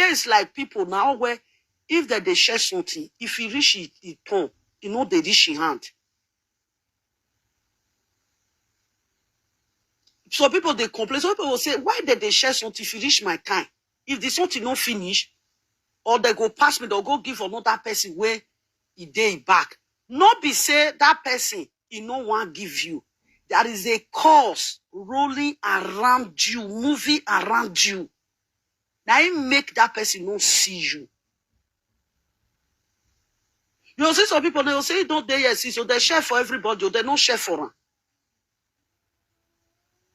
is like people now where if they share something, if he reach it tongue, you know they reach his hand. So people they complain. So people will say, why did they share something if you reach my time? If the something not finish, or they go pass me, they'll go give another person where he day back. Not be say that person he no one give you. There is a cause rolling around you, moving around you. Now it make that person not see you. You'll see some people, they'll say, don't they see, so they share for everybody, or they don't share for them.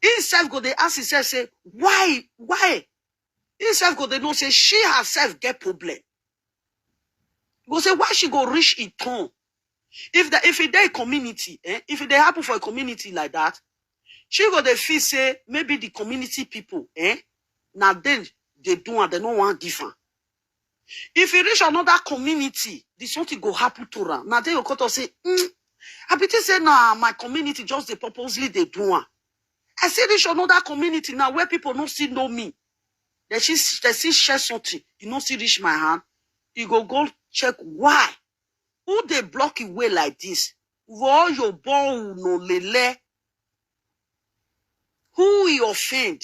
Himself go, they ask himself, say, why? Himself go, they don't say, she herself get problem. He go say, why she go reach it tongue? If it dey community, if it dey happen for a community like that, she go dey feel say maybe the community people, now then they do and they don't want give her. If it reach another community, this something go happen to her. Now then you got to say, I be say nah, my community just the purposely they do one. I say reach another community now where people don't still know me. They see share something, you don't see reach my hand. You go check why. Who they block it way like this? All your born no lele. Who he offend?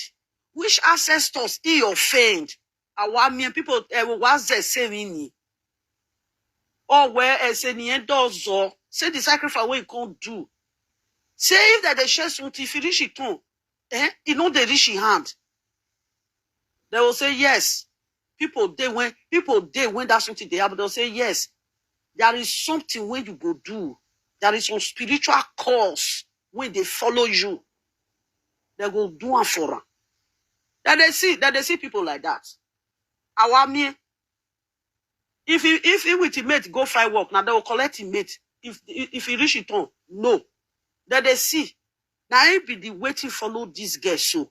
Which ancestors he offend? Our men people was they saying or where say the does say the sacrifice we can't do. Say if that they share something, if you reach it on, you know they reach in hand. They will say yes. People they when that's something they have, they'll say yes. There is something when you go do. There is some spiritual cause when they follow you. They go do one for them. That they see people like that. Our me, if he with his mate go find work, now they will collect his mate. If he reach it on, no. That they see. Now it be the waiting follow this girl so.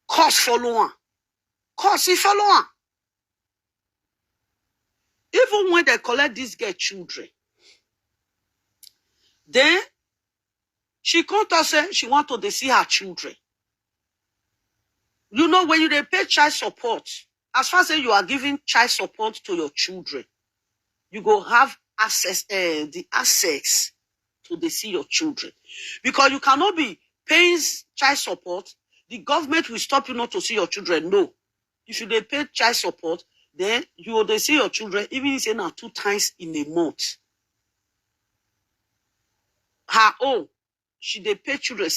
Cause follow one. Cause he follow one. Even when they collect this girl children, then she come to say she want to see her children. You know, when you they pay child support, as far as you are giving child support to your children, you go have access, the access to see your children. Because you cannot be paying child support, the government will stop you not to see your children. No. If you they pay child support, then you will see your children, even if it's now 2 times in a month. Her own, she they pay children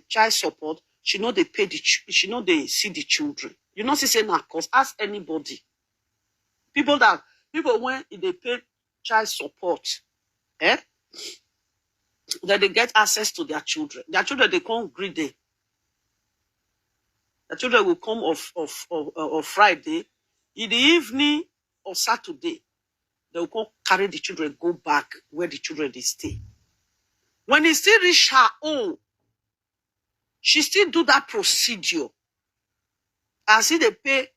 child support. She know they pay she know they see the children. You know, she say now, cause ask anybody. People when they pay child support, then they get access to their children. Their children they can't greet them. The children will come of Friday. In the evening or Saturday, they will come carry the children, go back where the children they stay. When it still reach her own, she still do that procedure. And see they pay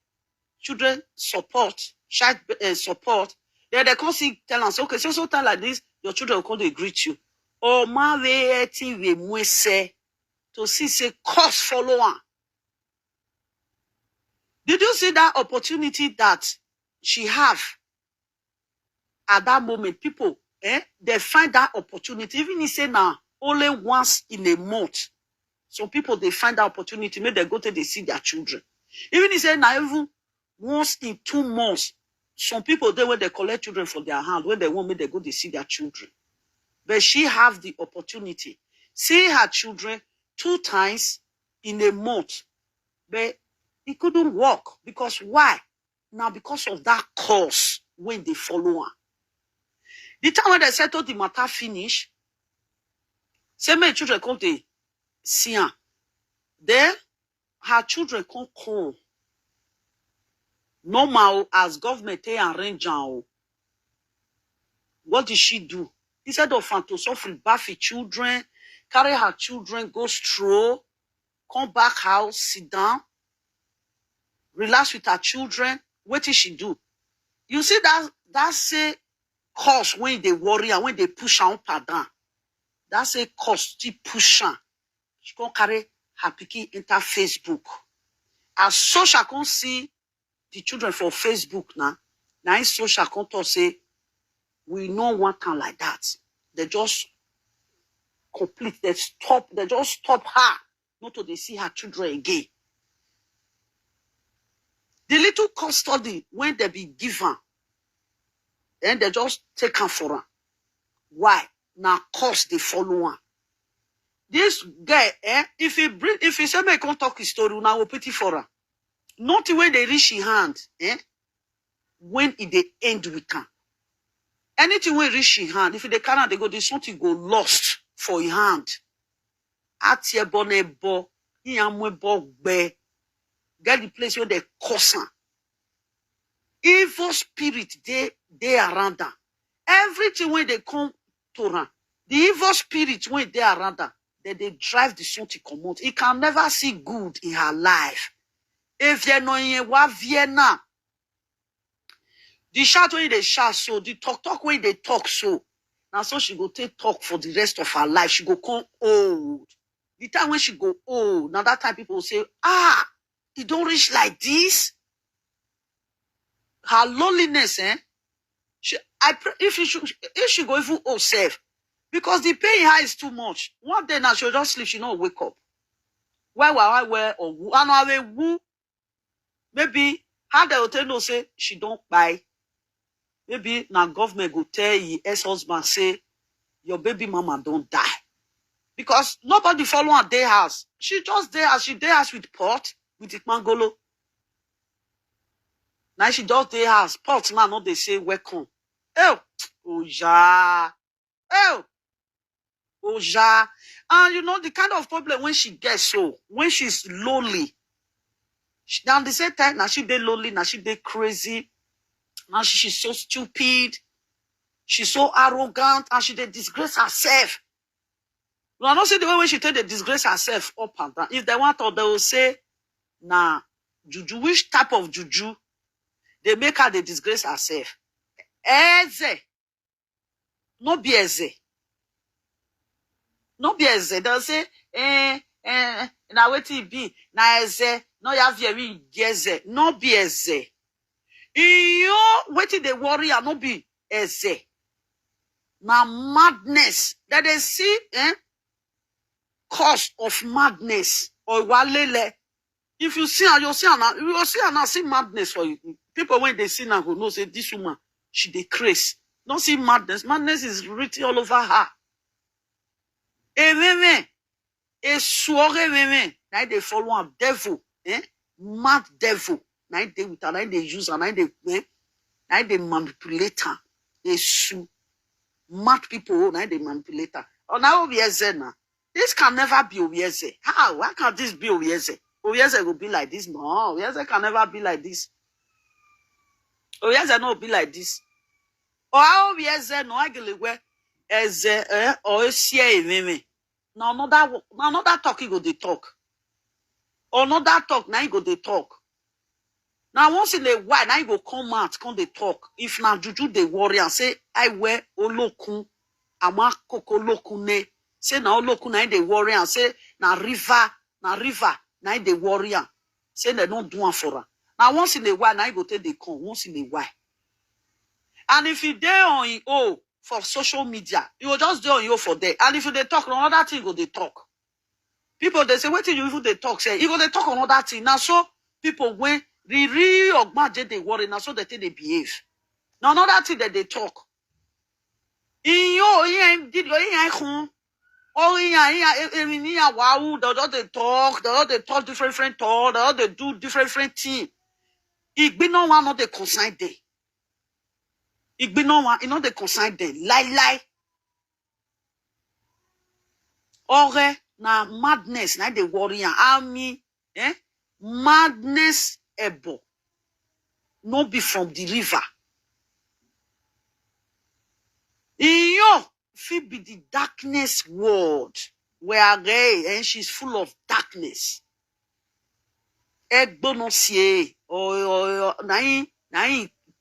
children support, child support. Then they come see tell us, okay, so time like this, your children will come to greet you. Oh, ma we say to see say cost follower. Did you see that opportunity that she have at that moment? People, they find that opportunity. Even if say now only once in a month. Some people, they find that opportunity. Maybe they go to they see their children. Even if say now even once in 2 months. Some people, they when they collect children from their hand, when they want me, they go to see their children. But she have the opportunity. See her children 2 times in a month. But it couldn't work. Because why? Now, because of that course when they follow her. The time when they settle the matter finish, say my children come to see her. Then her children come. Normal as government they arrange her. What did she do? Instead of to suffer bath children, carry her children, go stroll, come back house, sit down, relax with her children. What did she do? You see that's a cause when they worry and when they push her up and down. That's a cause to push her. She can carry her pikin enter Facebook. As so she can see the children for Facebook now. Now in social contact say, we know one time like that. They just complete, they just stop her, not to they see her children again. The little custody, when they be given, then they just take her for her. Why? Now, cause they follow her. This guy, if he say me come talk his story, now will pity for her. Not when they reach his hand, when they end with her. Anything when reach his hand, if they cannot, they go, there's something go lost for his hand. Atie bonebo, yamwebo be. Get the place where they curse her. Evil spirit, they around her. Everything when they come to her, the evil spirit when they around her, they drive the son to come out. He can never see good in her life. If you know in what Vienna, the shout when they shout so, the talk when they talk so. Now so she go take talk for the rest of her life. She go come old. The time when she go old, now that time people say, it don't reach like this. Her loneliness, if she go even herself, because the pain in her is too much. One day now she'll just sleep, she not wake up. Maybe how they will tell no say she don't buy. Maybe now government go tell your ex-husband say your baby mama don't die. Because nobody follow her day house. She just day house, she day house with pot, with the mangolo. Now she just day house, pot now not they say welcome. Oh ja. Oh ja. And you know the kind of problem when she gets so, when she's lonely. Now the same time, now she dey lonely, now she dey crazy. Now she's so stupid. She's so arrogant, and she dey disgrace herself. You not see the way when she take the disgrace herself up and down. If they want to, they will say, nah, juju, which type of juju? They make her the disgrace herself. Eze. No be eze. No be eze. They'll say, na wetin be, na eze. No ya very eze. No be eze. Iyo wetin they worry and no be eze. Na madness. That they see, cause of madness. Or walele. If you see her, you'll see her now. You will see her now, see madness for you. People when they see her go know say this woman, she dey craze. Don't see madness. Madness is written all over her. Now they follow a devil, mad devil. Now they with her, now they use her, now they manipulate her. They sue mad people. Now they manipulate her. Oh, now Obieze now. This can never be Obieze. How? Why can't this be Obieze? Obieze will be like this. No, Obieze can never be like this. Obieze no be like this. Or how Obieze no agelewe eze or sie meme. Now another talk he go dey talk. Or another talk now he go dey talk. Now once in a while now he go come out come dey talk. If na juju dey worry and say I wear olokun ama kokolokune. Say na olokun na dey worry and say na river na dey worry and say they don't do one for her. Now once in a while now he go take dey come once in a while. And if you dey on your own for social media, you will just do on your for there. And if you they talk on other thing, go they talk. People they say, wait till you even they talk, say you go they talk on other thing. Now so people when the real ogmaje they worry, now so they think they behave. Now another thing that they talk. In your did your wow, they talk different talk, they do different thing. It be no one not the consign day. It be no one, you know, they consign them. Lie. Ore, na madness, na they worry and army, madness ebo. No be from the river. Iyo, fit be the darkness world. Where and she's full of darkness. Egbo no sie, or na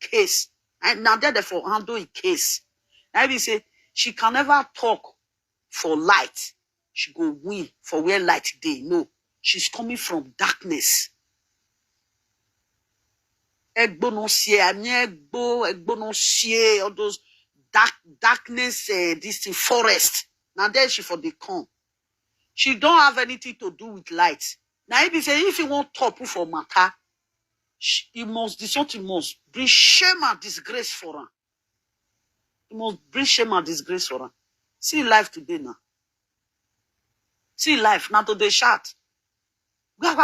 case. And now therefore handle a case. I will say she can never talk for light. She go win for where light day. No, she's coming from darkness. Egbo no sie, egbo no sie, all those darkness, this thing, forest. Now there she for the come. She don't have anything to do with light. Now if you say, if you want top for matter, he must, this what he must bring shame and disgrace for her. He must bring shame and disgrace for her. See life today now. See life now to the shout. Even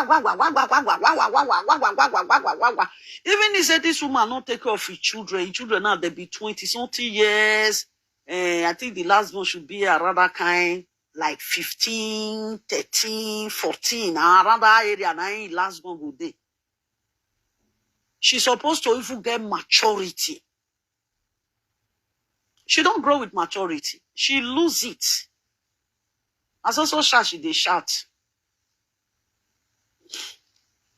he said this woman not take care of his children now they be 20-something years. I think the last one should be a rather kind like 15, 13, 14. Around that area now last one go day. She's supposed to even get maturity. She don't grow with maturity. She lose it. As also shout, she dey shout.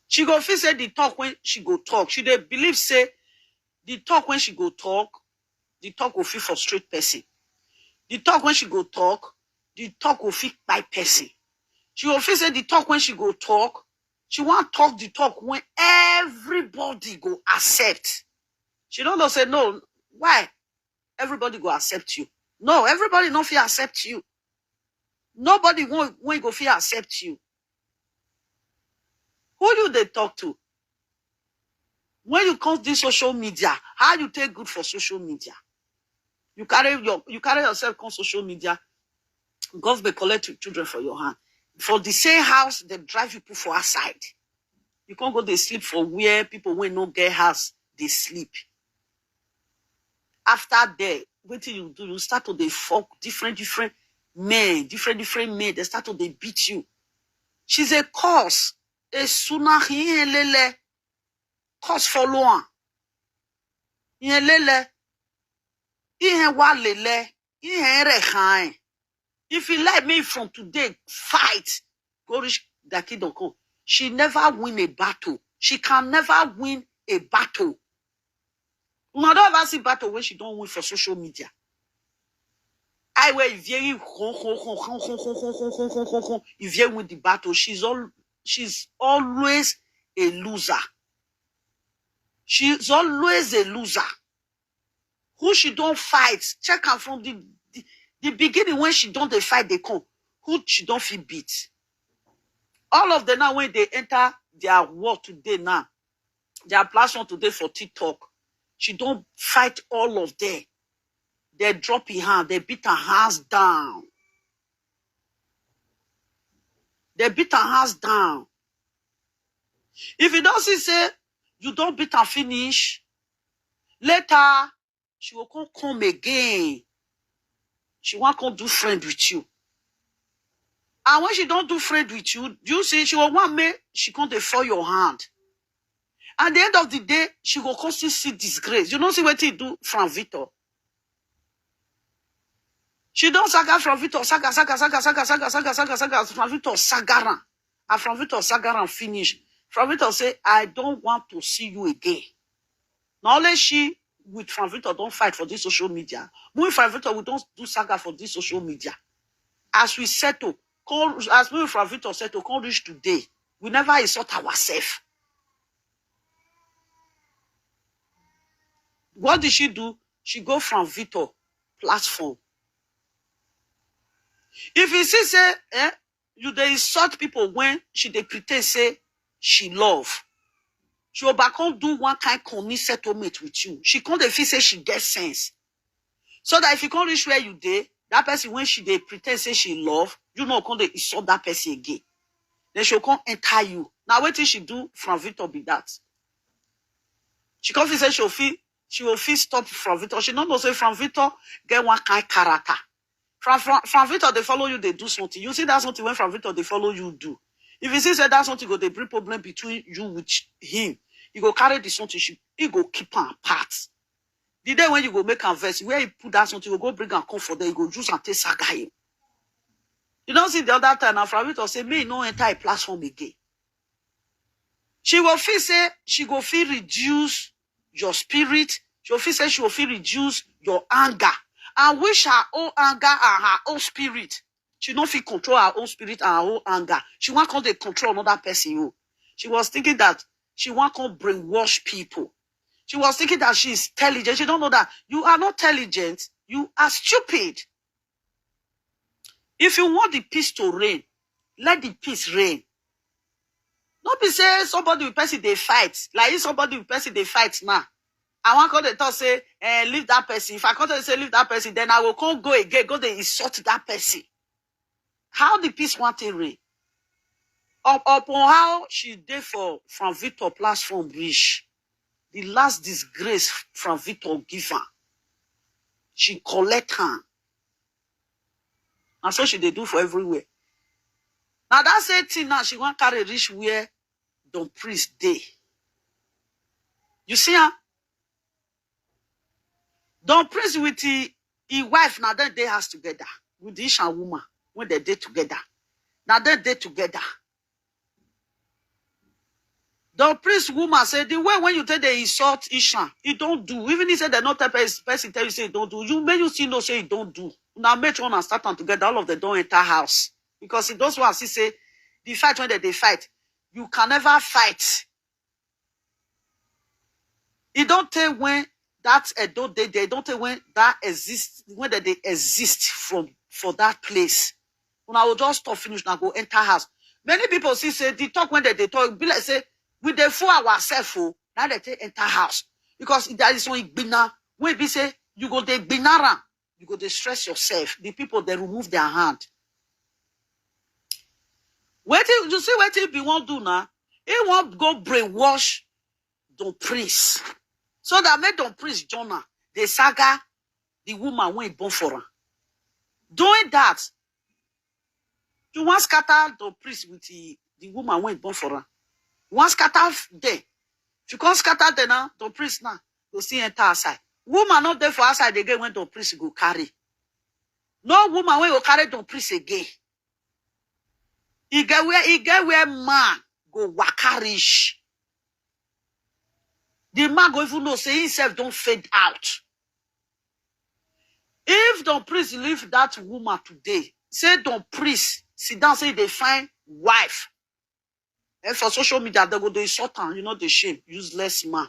She go feel say the talk when she go talk. She dey believe say the talk when she go talk, the talk will feel frustrate person. The talk when she go talk, the talk will feel by person. She go feel say the talk when she go talk, she want talk the talk when everybody go accept. She don't know say no. Why? Everybody go accept you. No, everybody not feel accept you. Nobody won't go feel accept you. Who you they talk to? When you come to social media, how you take good for social media? You carry yourself on social media. Government collect your children for your hand. For the same house, they drive people for outside. You can't go they sleep for where people when no get house, they sleep. After that, what do? You start to they fuck different men, different men. They start to they beat you. She's a cause. A suna lele cause for loin. Lele. Wa lele. Rehain. If you like me from today, fight. Go reach that kid don't come. She never win a battle. She can never win a battle. You don't ever see battle when she don't win for social media. I will very you vient win the battle. She's always a loser. She's always a loser. Who she don't fight? Check her from the beginning when she don't they fight, they come. Who she don't feel beat. All of them now when they enter their war today now, their platform today for TikTok, she don't fight all of them. They drop her hand, they beat her hands down. They beat her hands down. If you don't see, say, you don't beat her finish, later, she will come again. She won't come do friend with you. And when she don't do friend with you, you see, she will want me, she can't defer your hand. At the end of the day, she will constantly see disgrace. You don't see what he do from Victor. She don't saga from Victor, saga, from Victor, sagaran. And from Victor, sagaran finish. From Victor say, I don't want to see you again. Not only she, with From Victor, don't fight for this social media. We From Victor, we don't do saga for this social media. As we settle, as we From Victor settle, can't reach today, we never insult ourselves. What did she do? She go From Victor platform. If you see, say, you they insult people when she they pretend say she love. She will back on do one kind of settlement with you. She can't feel say she gets sense. So that if you can't reach where you did, that person when she they pretend say she love, you know can't insult that person again. Then she'll come enter you. Now what did she do From Victor be that? She can't feel say she will feel stop From Victor. She don't know say From Victor get one kind of character. From Victor, they follow you, they do something. You see that's something when From Victor, they follow you, do. If you see that's something, they bring problem between you with him. You go carry the something, he go keep her apart. The day when you go make a verse, where you put that something, you go bring and come for them, you go use and take saga him. You don't see the other time, now From Victor say, may no enter a platform again. She will feel say, she go feel reduce your spirit. She will feel say, she will feel reduce your anger. And wish her own anger and her own spirit. She don't feel control her own spirit and her own anger. She want to control another person. She was thinking that she want to brainwash people. She was thinking that she is intelligent. She don't know that you are not intelligent. You are stupid. If you want the peace to reign, let the peace reign. Not be say somebody with person they fight. Like if somebody with person they fight now. I want to talk say, leave that person. If I come to say leave that person, then I will come go again, go to insult that person. How the peace want to reign? Upon how she did from Victor platform reach. The last disgrace from Victor give her. She collect her. And so she they do for everywhere. Now that same thing now, she want carry reach where Don Priest day. You see her? Don Priest with his wife, now then they has together. With the Ishan woman, when they day together. Now then they together. The priest woman said, the way when you tell the insult Ishan, you don't do. Even if he said they're not the person tell you say you don't do. You may you still know say you don't do. Now make one and start them together, all of them don't enter house. Because in those ones, he say, the fight when they fight, you can never fight. It don't tell when that they don't tell when that exists, when they exist for that place. When I will just stop finish now go enter house. Many people see say the talk when they talk, be like say, we dey fool ourselves, now they take enter house. Because there is one igbina, when we say, you go dey gbinara, you go dey stress yourself. The people, they remove their hand. You see what he won't do now? He won't go brainwash Don Priest. So that made Don Priest Jonah, the saga, the woman went born for her. Doing that, you want scatter Don Priest with the woman went born for her. One scatter there. If you can't scatter there now, Don Priest now, you'll see enter outside. Woman not there for outside again when Don Priest go carry. No woman when you carry Don Priest again. He get where man go wakarish. The man go even know say himself don't fade out. If Don Priest leave that woman today, say Don Priest sit down say they find wife. And for social media, they go do insult her, you know the shame, useless man.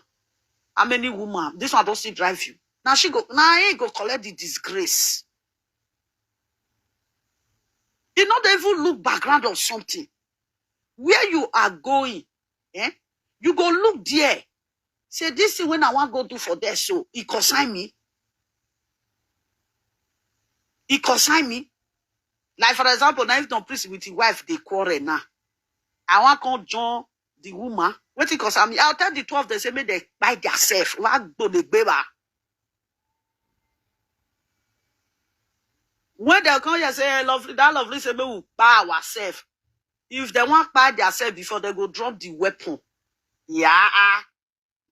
How many women? This one don't still drive you. Now he go collect the disgrace. You know, they even look background or something. Where you are going, you go look there. Say, this is when I want to go do for there, so he consign me. He consign me. Like, for example, now if Don Priest with his wife, they quarrel now. I want to join the woman. What it consign me? I'll tell the 12, they say, may they buy themselves. When they come here say, lovely, that lovely say, we will buy ourselves. If they want to buy themselves before they go drop the weapon. Yeah.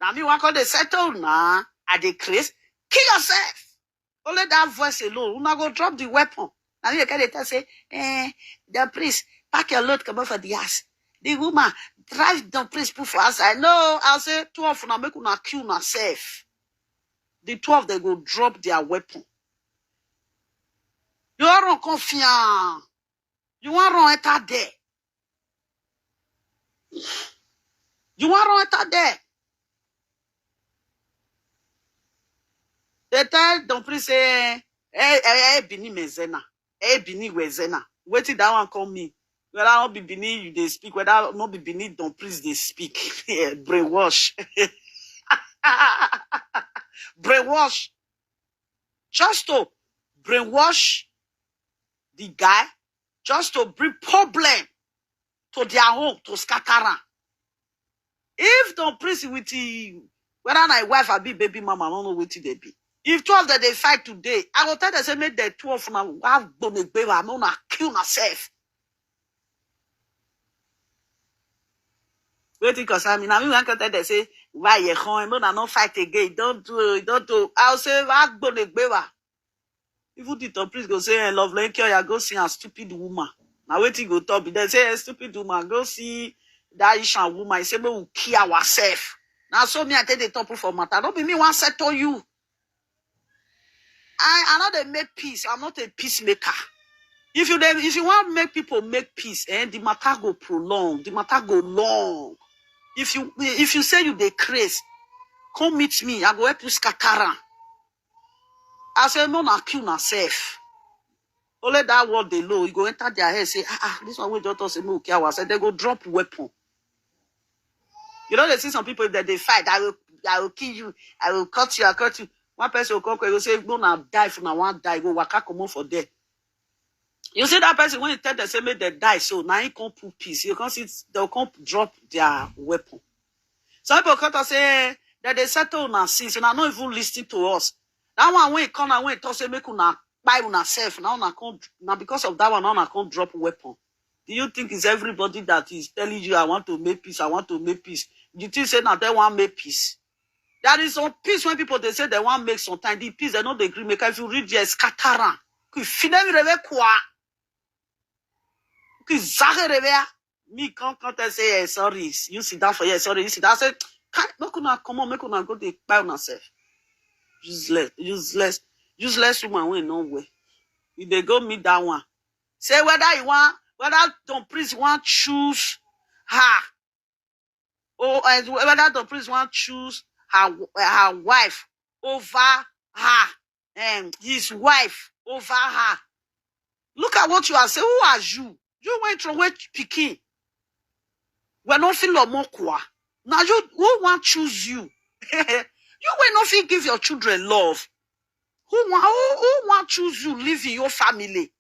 Now me want to settle now. At the craze, kill yourself. Only that voice alone. You not go drop the weapon. Now you can say, the priest, pack your load, come over for the ass. The woman, drive the priest put for us. I know, I'll say 12 now make una kill yourself. The 12 they go drop their weapon. You are confiant. You want to enter there. You want to enter there. They tell Don Priest say, Bini mezena. Bini wezena. Wait till that one come me. Whether not be Bini you they speak, whether not be Bini Don Priest they speak. Brainwash. Brainwash. Just to brainwash the guy, just to bring problem to their home, to scatter. If Don Priest with the, whether my wife or be baby mama, I don't know what they be. If 12 that they fight today, I will tell them, say, make the 12 now, have done a baby, I'm going to kill myself. Wait, because I mean, I can tell them, say, why you home, I'm not fight again, don't do. I'll say, I've done a baby. Even the Don Priest go say, love, like you go see a stupid woman. Now, wait till go talk, they say, stupid woman, go see that Ishan woman. He say, we will kill ourselves. Now, so me, I take the top for matter. Don't be me, one settle you. I'm not a make peace. I'm not a peacemaker. If you want to make people make peace, the matter go prolong, the matter go long. If you say you decrease, Come meet me. I go help you scatter. I say, no, na kill na self. Only that word they know, you go enter their head, say, this one we just say, no, okay, I said, they go drop weapon. You know, they see some people that they fight, I will kill you, I will cut you, One person will come, he will say, no, now die for now, one die, go waka come on for there. You see that person, when you tell them, say, make they die, so now he can't put peace. You can't see, they'll come drop their weapon. Some people come to say, that they settle on our sins, and I not even listening to us. That one, when he come and when he talk, say, make una buy una self. Now because of that one, now I can't drop weapon. Do you think it's everybody that is telling you, I want to make peace, I want to make peace? Do you think say now they want to make peace? There is some peace when people, they say they want to make some time. The peace, they know they agree. Make if you read your scattering. Me can't say, sorry, you sit down for yes, sorry, you sit down. I said, make una come on, make una go to buy on yourself. Useless woman wey no way. If they go meet that one, say whether Don Priest want choose her, or whether Don Priest want choose her wife over her, and his wife over her. Look at what you are saying. Who are you? You went to wait picking. We're not feeling more qua. Now you who want choose you? You will not feel give your children love. Who want choose you live in your family?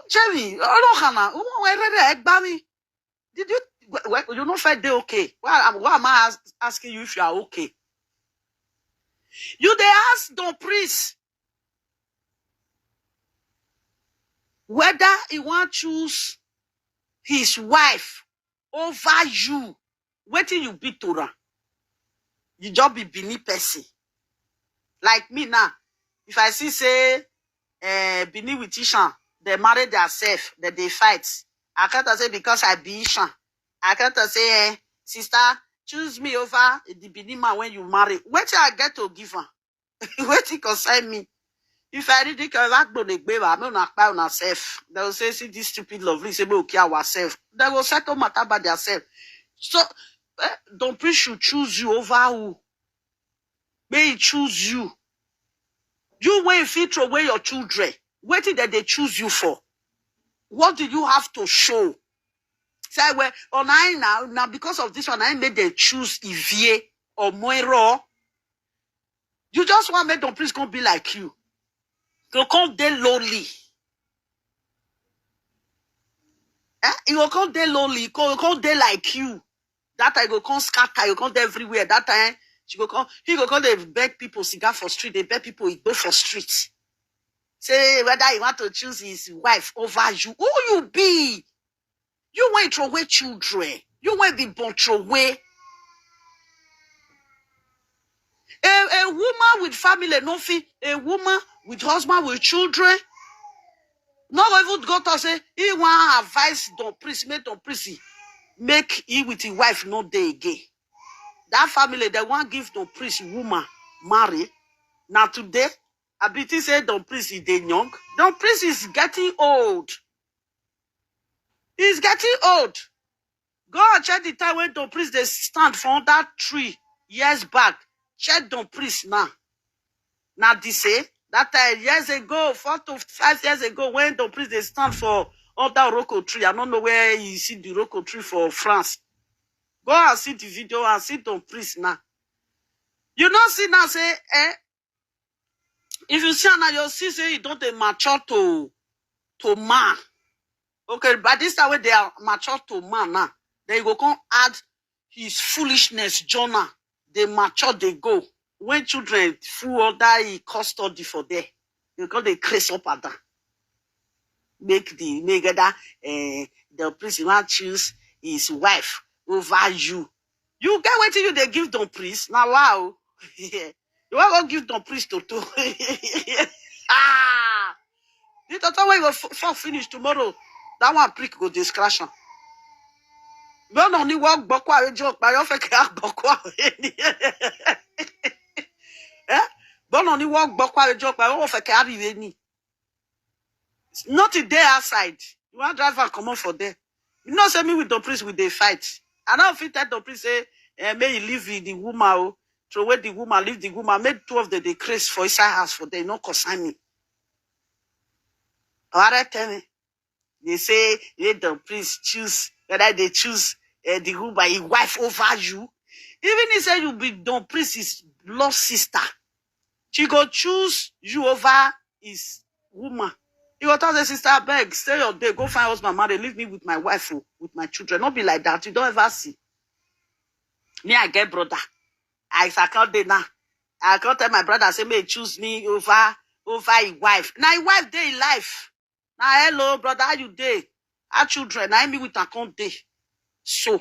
Jerry, did you not feel they okay? Why am I asking you if you are okay? You they ask Don Priest whether he want choose his wife over you. Wait till you be Torah. You just be beneath person. Like me now, if I see say Benin with Ishan, they marry themselves, that they fight. I can't say because I be Ishan. I can't say, sister, choose me over the Benin man when you marry. Wait till I get to give her. Wait till concern me. If I read it, I'm not buy on herself. They will say, see this stupid lovely, say we okay ourselves. They will settle matter by themselves. So Don Priest should choose you over who? May he choose you. You when you throw away your children, what did they choose you for? What do you have to show? Say, well, now because of this one, I made them choose Ivie or Moiro. You just want to make Don Priest come be like you. You come there lonely. You will come there lonely. You come there like you. That time you go come scatter. You come there everywhere. That time he go come they beg people cigar for street. They beg people he go for street. Say whether he want to choose his wife over you. Who you be? You want to throw away children. You want to be born throw away. A woman with family, nothing. A woman with husband with children. Not even go to say he want advice Don Priest, make Don Priest make he with his wife no day again. That family they want give Don Priest woman marry. Now today, Abiti say Don Priest is young. Don Priest is getting old. He's getting old. Go and check the time when Don Priest they stand from that tree years back. Check Don Priest now. Now they say that years ago, 4 to 5 years ago, when Don Priest they stand for under Rocco tree. I don't know where you see the Rocco tree for France. Go and see the video and see Don Priest now. You don't see now say, if you see now, you see say you don't mature to man. Okay, but this time when they are mature to man now, then you go come add his foolishness journal. They mature, they go. When children full under custody for there, you go they craze up at that. Make that the priest want choose his wife over you. You get what you they give Don Priest. Now wow. You want to give Don Priest to ah. The total way you will finish tomorrow. That one prick go discretion. But only walk bokwa joke by your fake bokwa. But only walk bokwa joke by your fake any. Not a day outside. You want drive and come on for there. You know, say me with Don Priest with they fight. I don't fit that Don Priest say may you leave the woman, throw away the woman, leave the woman, make 2 of the decrease for inside house for them, no concern me. Alright, tell me. They say, let the priest choose, whether they choose the woman, his wife over you. Even if say you be the priest, his blood sister, she go choose you over his woman. He go tell the sister, beg, stay your day, go find husband, marry, leave me with my wife, with my children. Not be like that. You don't ever see. Me, I get brother. I can't do now. I can't tell my brother, say, may choose me over his wife. Now, his wife day in life. Now, hello, brother, how you day? Our children, now me with a count day. So,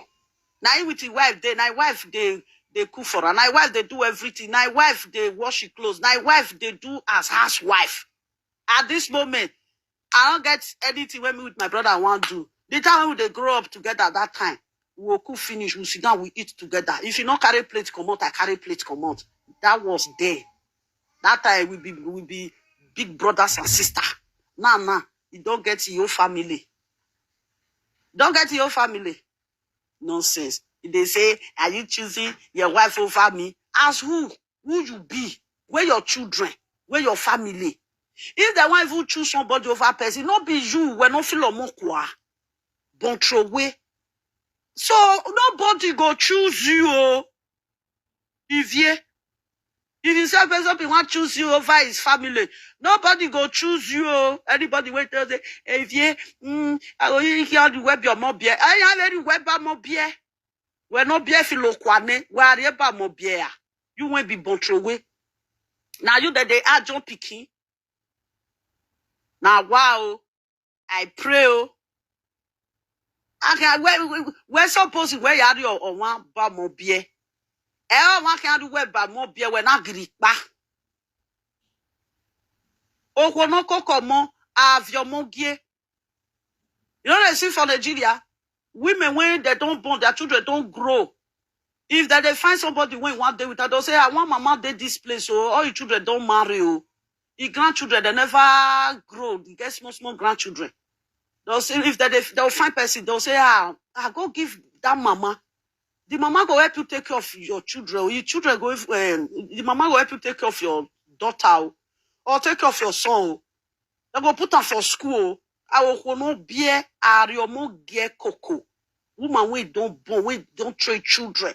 now with his wife day, now wife they cook for her. Now wife they do everything. Now wife they wash her clothes. Now wife they do as housewife. At this moment, I don't get anything when me with my brother I want to do. The time when they grow up together at that time, we will cook finish, we'll sit down, we eat together. If you not carry plate come out, I carry plate come out. That was there. That time we be big brothers and sisters. Nah, you don't get your family. Don't get your family. Nonsense. They say, are you choosing your wife over me? As who? Who you be? Where your children? Where your family? If the wife will choose somebody over person, not be you, we not feel more kwa. Bon throw away. So nobody go choose you. If you say person want to choose you over his family, nobody go choose you. Anybody wait tell say, if I go hear the web your more beer. I have any web more beer. We're not beer filo kwane. We are eba more beer. You won't be bon throw away. Now you that they are John Pikin. Now wow, I pray. We're supposed to wear your or one bar more beer. One can do web bar more beer when I agree. Oh, no cocomo, have your mogie. You know, they see for Nigeria, women, when they don't born, their children don't grow. If they find somebody when one day with her, they'll say, I want mama did this place, so all your children don't marry. Your grandchildren, they never grow. They get small grandchildren. They'll say, if they'll find person, they'll say, I go give that mama. The mama go help you take care of your children. Your children go, the mama go help you take care of your daughter or take care of your son. They go put her for school. I will no beer, ariomo gear cocoa. Woman, we don't born, we don't trade children.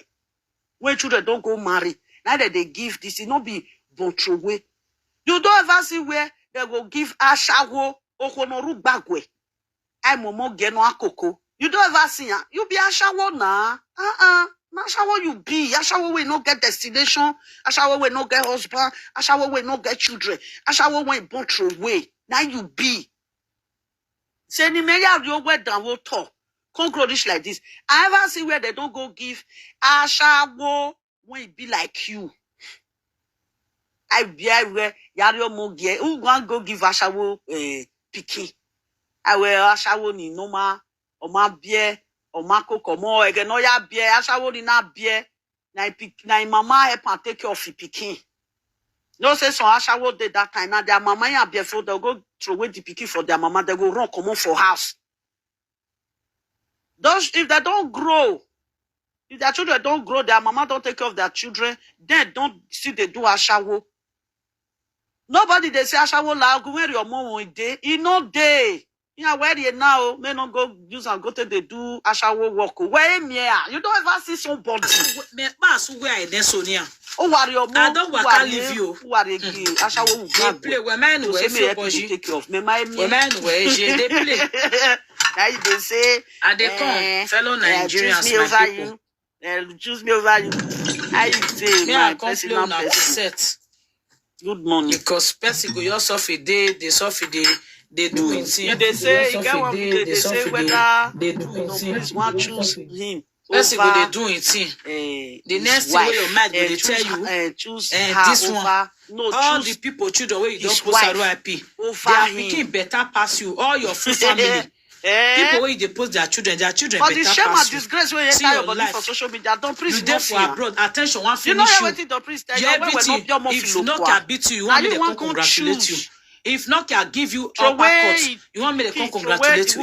When children don't go marry. Neither they give this, it not be bon true way. You don't ever see where they go give ashawo okonoru bagwe. I momo geno akoko. You don't ever see ya. You be ashawo na. Ashawo you be. Ashawo we no get destination. Ashawo we no get husband. Ashawo we no get children. Ashawo we born through way. Now you be. Say ni me ya yo we dan wo talk. Can't grow this like this. I ever see where they don't go give ashawo when it be like you. I be where yario mogie. Who go give ashawo picky? I will ashawo ni noma or ma beer or ma coco more again. No ya beer ashawo ni na beer. Na mama help and take care of the pikin. No say so ashawo did that time. Now their mama ya beer for they'll go throw away the pikin for their mama. They go run come on for house. Those if they don't grow, if their children don't grow, their mama don't take care of their children, then don't see they do ashawo. Nobody they say ashawo la go where your mom one day. You know day. You know where you now may not go use and go to they do ashawo work. Where me? You don't ever see somebody. Me pass where I dey Sonia. Oh, what your mom? I don't want to leave you. Who are they? Ashawo will play women where me take care of me. My women where they play. Now they say, and they come, fellow Nigerians, choose me over you. Choose me over you. I say, me my I personal person. Good morning. Because person go your suffer day, they suffer day, they do it. They say, you get one day, they say whether they do it. One choose him. Person go they do it. The next thing your mind will they tell you, choose this one. No, all the people, children where you don't post RIP, they are making better pass you. All your full family. People where they post their children but better the shame pass and disgrace when you enter your body for social media, don't please you there for abroad. Attention, one you know finish everything don't please tell you. Everything. If not can beat you, you want me to congratulate you. If Nokia give you uppercut, you want me to come congratulate you?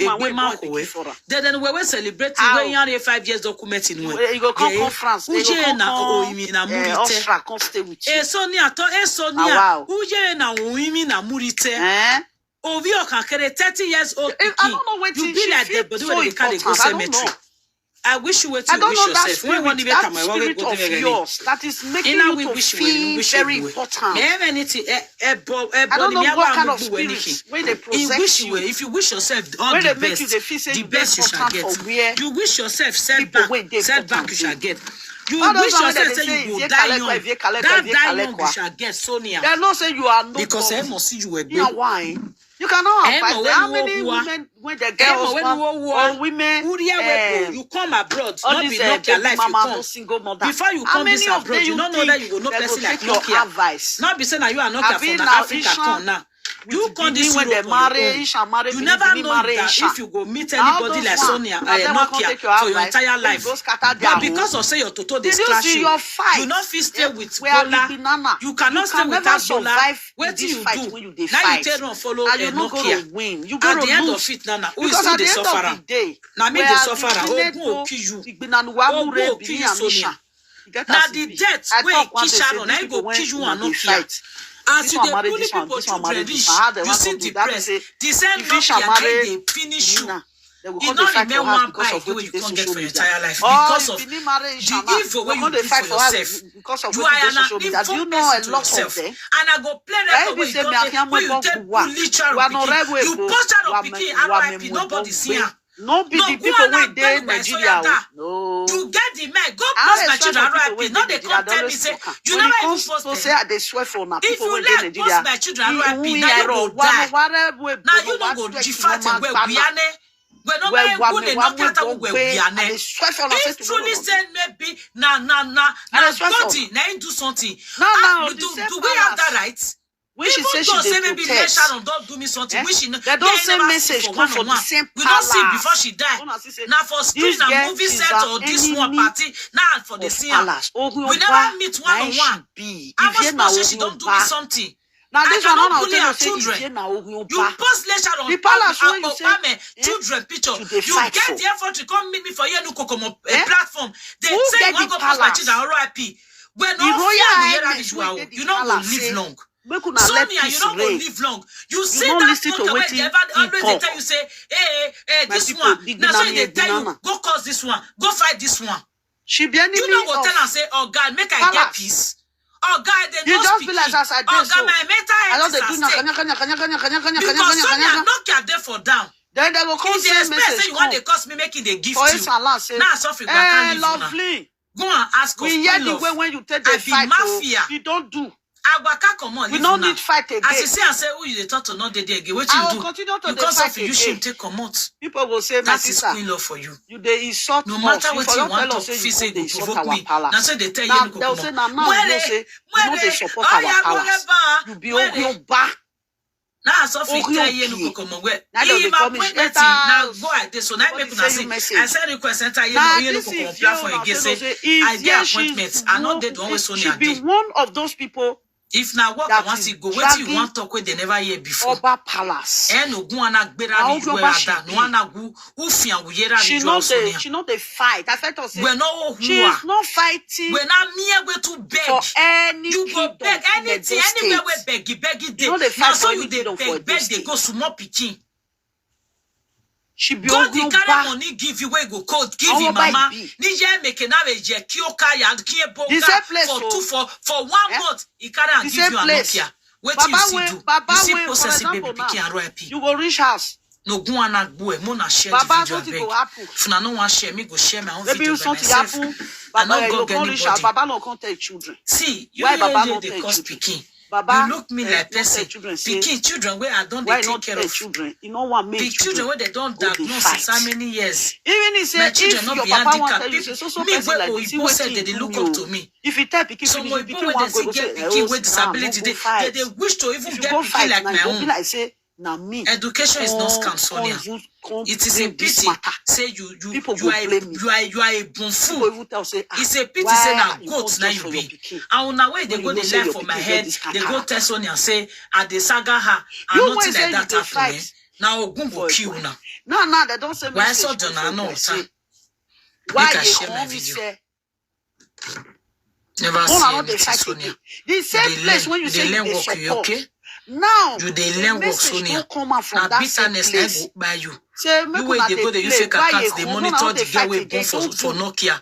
Then we will celebrate when you are 5 years document in one. You go come conference. Uje na oimi na murite. Ostra come stay with you. Sonia to Sonia. Uje na oimi na murite. Ovi okankere 30 years old. I don't know what you be like that, but when they can't go cemetery. I wish you were to wish yourself. When one that spirit of yours that is making you to feel very important. I don't know what kind of spirit when they possess you. If you wish yourself all the best, the best you shall get. You wish yourself setback you shall get. You wish yourself say you will die young. That die young you shall get, Sonia. They don't say you are not. Because I must see you were good. Why? You cannot have how many women when the girls or women you come abroad, not be Nokia life you come. Single mother. Before you come this abroad, you don't know that you will not person like Nokia. Not be saying that you are Nokia from Africa come now. You come this when they marry, you never know that if you go meet anybody like Sonia Nokia for your entire life. But because of say your toto they scratch you, you not fit stay with Bola. You cannot stay without Bola. What do you do? Now you tell them follow Nokia. At the end of it, Nana, who is still the sufferer? Now me the sufferer. Ogun will kill you. Ogun will kill you, Sonia. Now the death where kill Sharon, I go kill you and Nokia. As you dey bully people children reach, you see depressed. The same Nokia they finish you. You not remain one bite wey you can't get for your entire life because of the evil wey you do for yourself. You are an evil person to yourself. And I go play record wey you take bully child pikin. You post child pikin RIP, nobody see am. No be the people wey dey Nigeria. No. You get the man. Go post my children RIP. No, they come tell me say you never even post them. Say they swear for na people wey dey Nigeria. If you like post my children RIP, now you go die. Now you no go defat and we biane. We no make good enough that we biane. If truly said maybe na body na do something. No. Do we have that right? When she says she say maybe Sharon don't do me something. When she they don't send message come for the same we don't see before she died. Now for screen and movie set or this one party. Now for the scene. We never meet one on one. I must not say she don't do me something. Now this one not bully our children. You post Sharon the palace when you say children picture. You get the effort to come meet me for Yenu Kokomo platform. They say you want to post my children RIP. When no you not going to live long. Sonia, you don't go live long. You see that talk where they always tell you say, hey, this one. Now so they tell you, go cause this one, go fight this one. She be enemy. You don't go tell and say, oh God, make I get peace. Oh God, they you don't just speak. Be like as I oh God, my mental health is at stake. Because Sonia knock your for down. Then they will come say message. You want they cost me making the gift you. Now something back lovely. Go and ask us. We hear the way when you take the fight. You don't do. We don't need fight again. As you say, who you talk to not the day again. What you do? Because of you should take come out. People will say, that is queen love for you. You they insult no matter what you want to say, they provoke me. Now say they tell you, they'll say, now they support our palace. You be Ogyoba. Now so fit tell you no come where. If my appointment now go at this, so now make una say. I send request enter you no come apply for again. Say I get appointments. I not dead one way Sonia. She be one of those people. If now work I want to go, what you want talk where they never hear before. Oba Palace. No go ana gbera ni we ada. No ana gu ufian wuyera ni jo Sonia. She not the fight. I said to say. We no she is not fighting. We na mere way to beg. For any you go beg anything anywhere we beg dey. Now so you dey beg they go small pikin. She be God the carry money give you where go code give you mama. Nije make na we je ki o kaya ki e boga for 1 month he carry and give you Nokia. What you see do? You see processing baby pikin and RIP. You go reach house. No go and go e mo na share the video beg. If na no wan share me go share my own video by myself. Baba no go reach house. Baba no come tell children. See, you Baba dey cause pikin. Baba, you look me like person. Pikin children where I don't take care of children. You know what makes children where they don't diagnose since how many years. Even if say children not be handicapped. Me where Oyibo said they look up to me. If you tell pikin, some Oyibo where they see get pikin with disability, they wish to even get pikin like my own. Now me. Education is not scam, Sonia. It is a pity. Say you are a bon fool. It's a pity say now goats now you be. And now when they go they lie for my head, they go tell Sonia and say I dey saga her and nothing like that happen. Now Ogun go kill now. No, they don't say why so John no sir. Why you share my video? Never see Sonia. The same place when you say they support. Okay? Now you dey learn work Sonia. Now bitterness I go buy you. You way they go they use fake accounts, they monitor the girl way born for Nokia.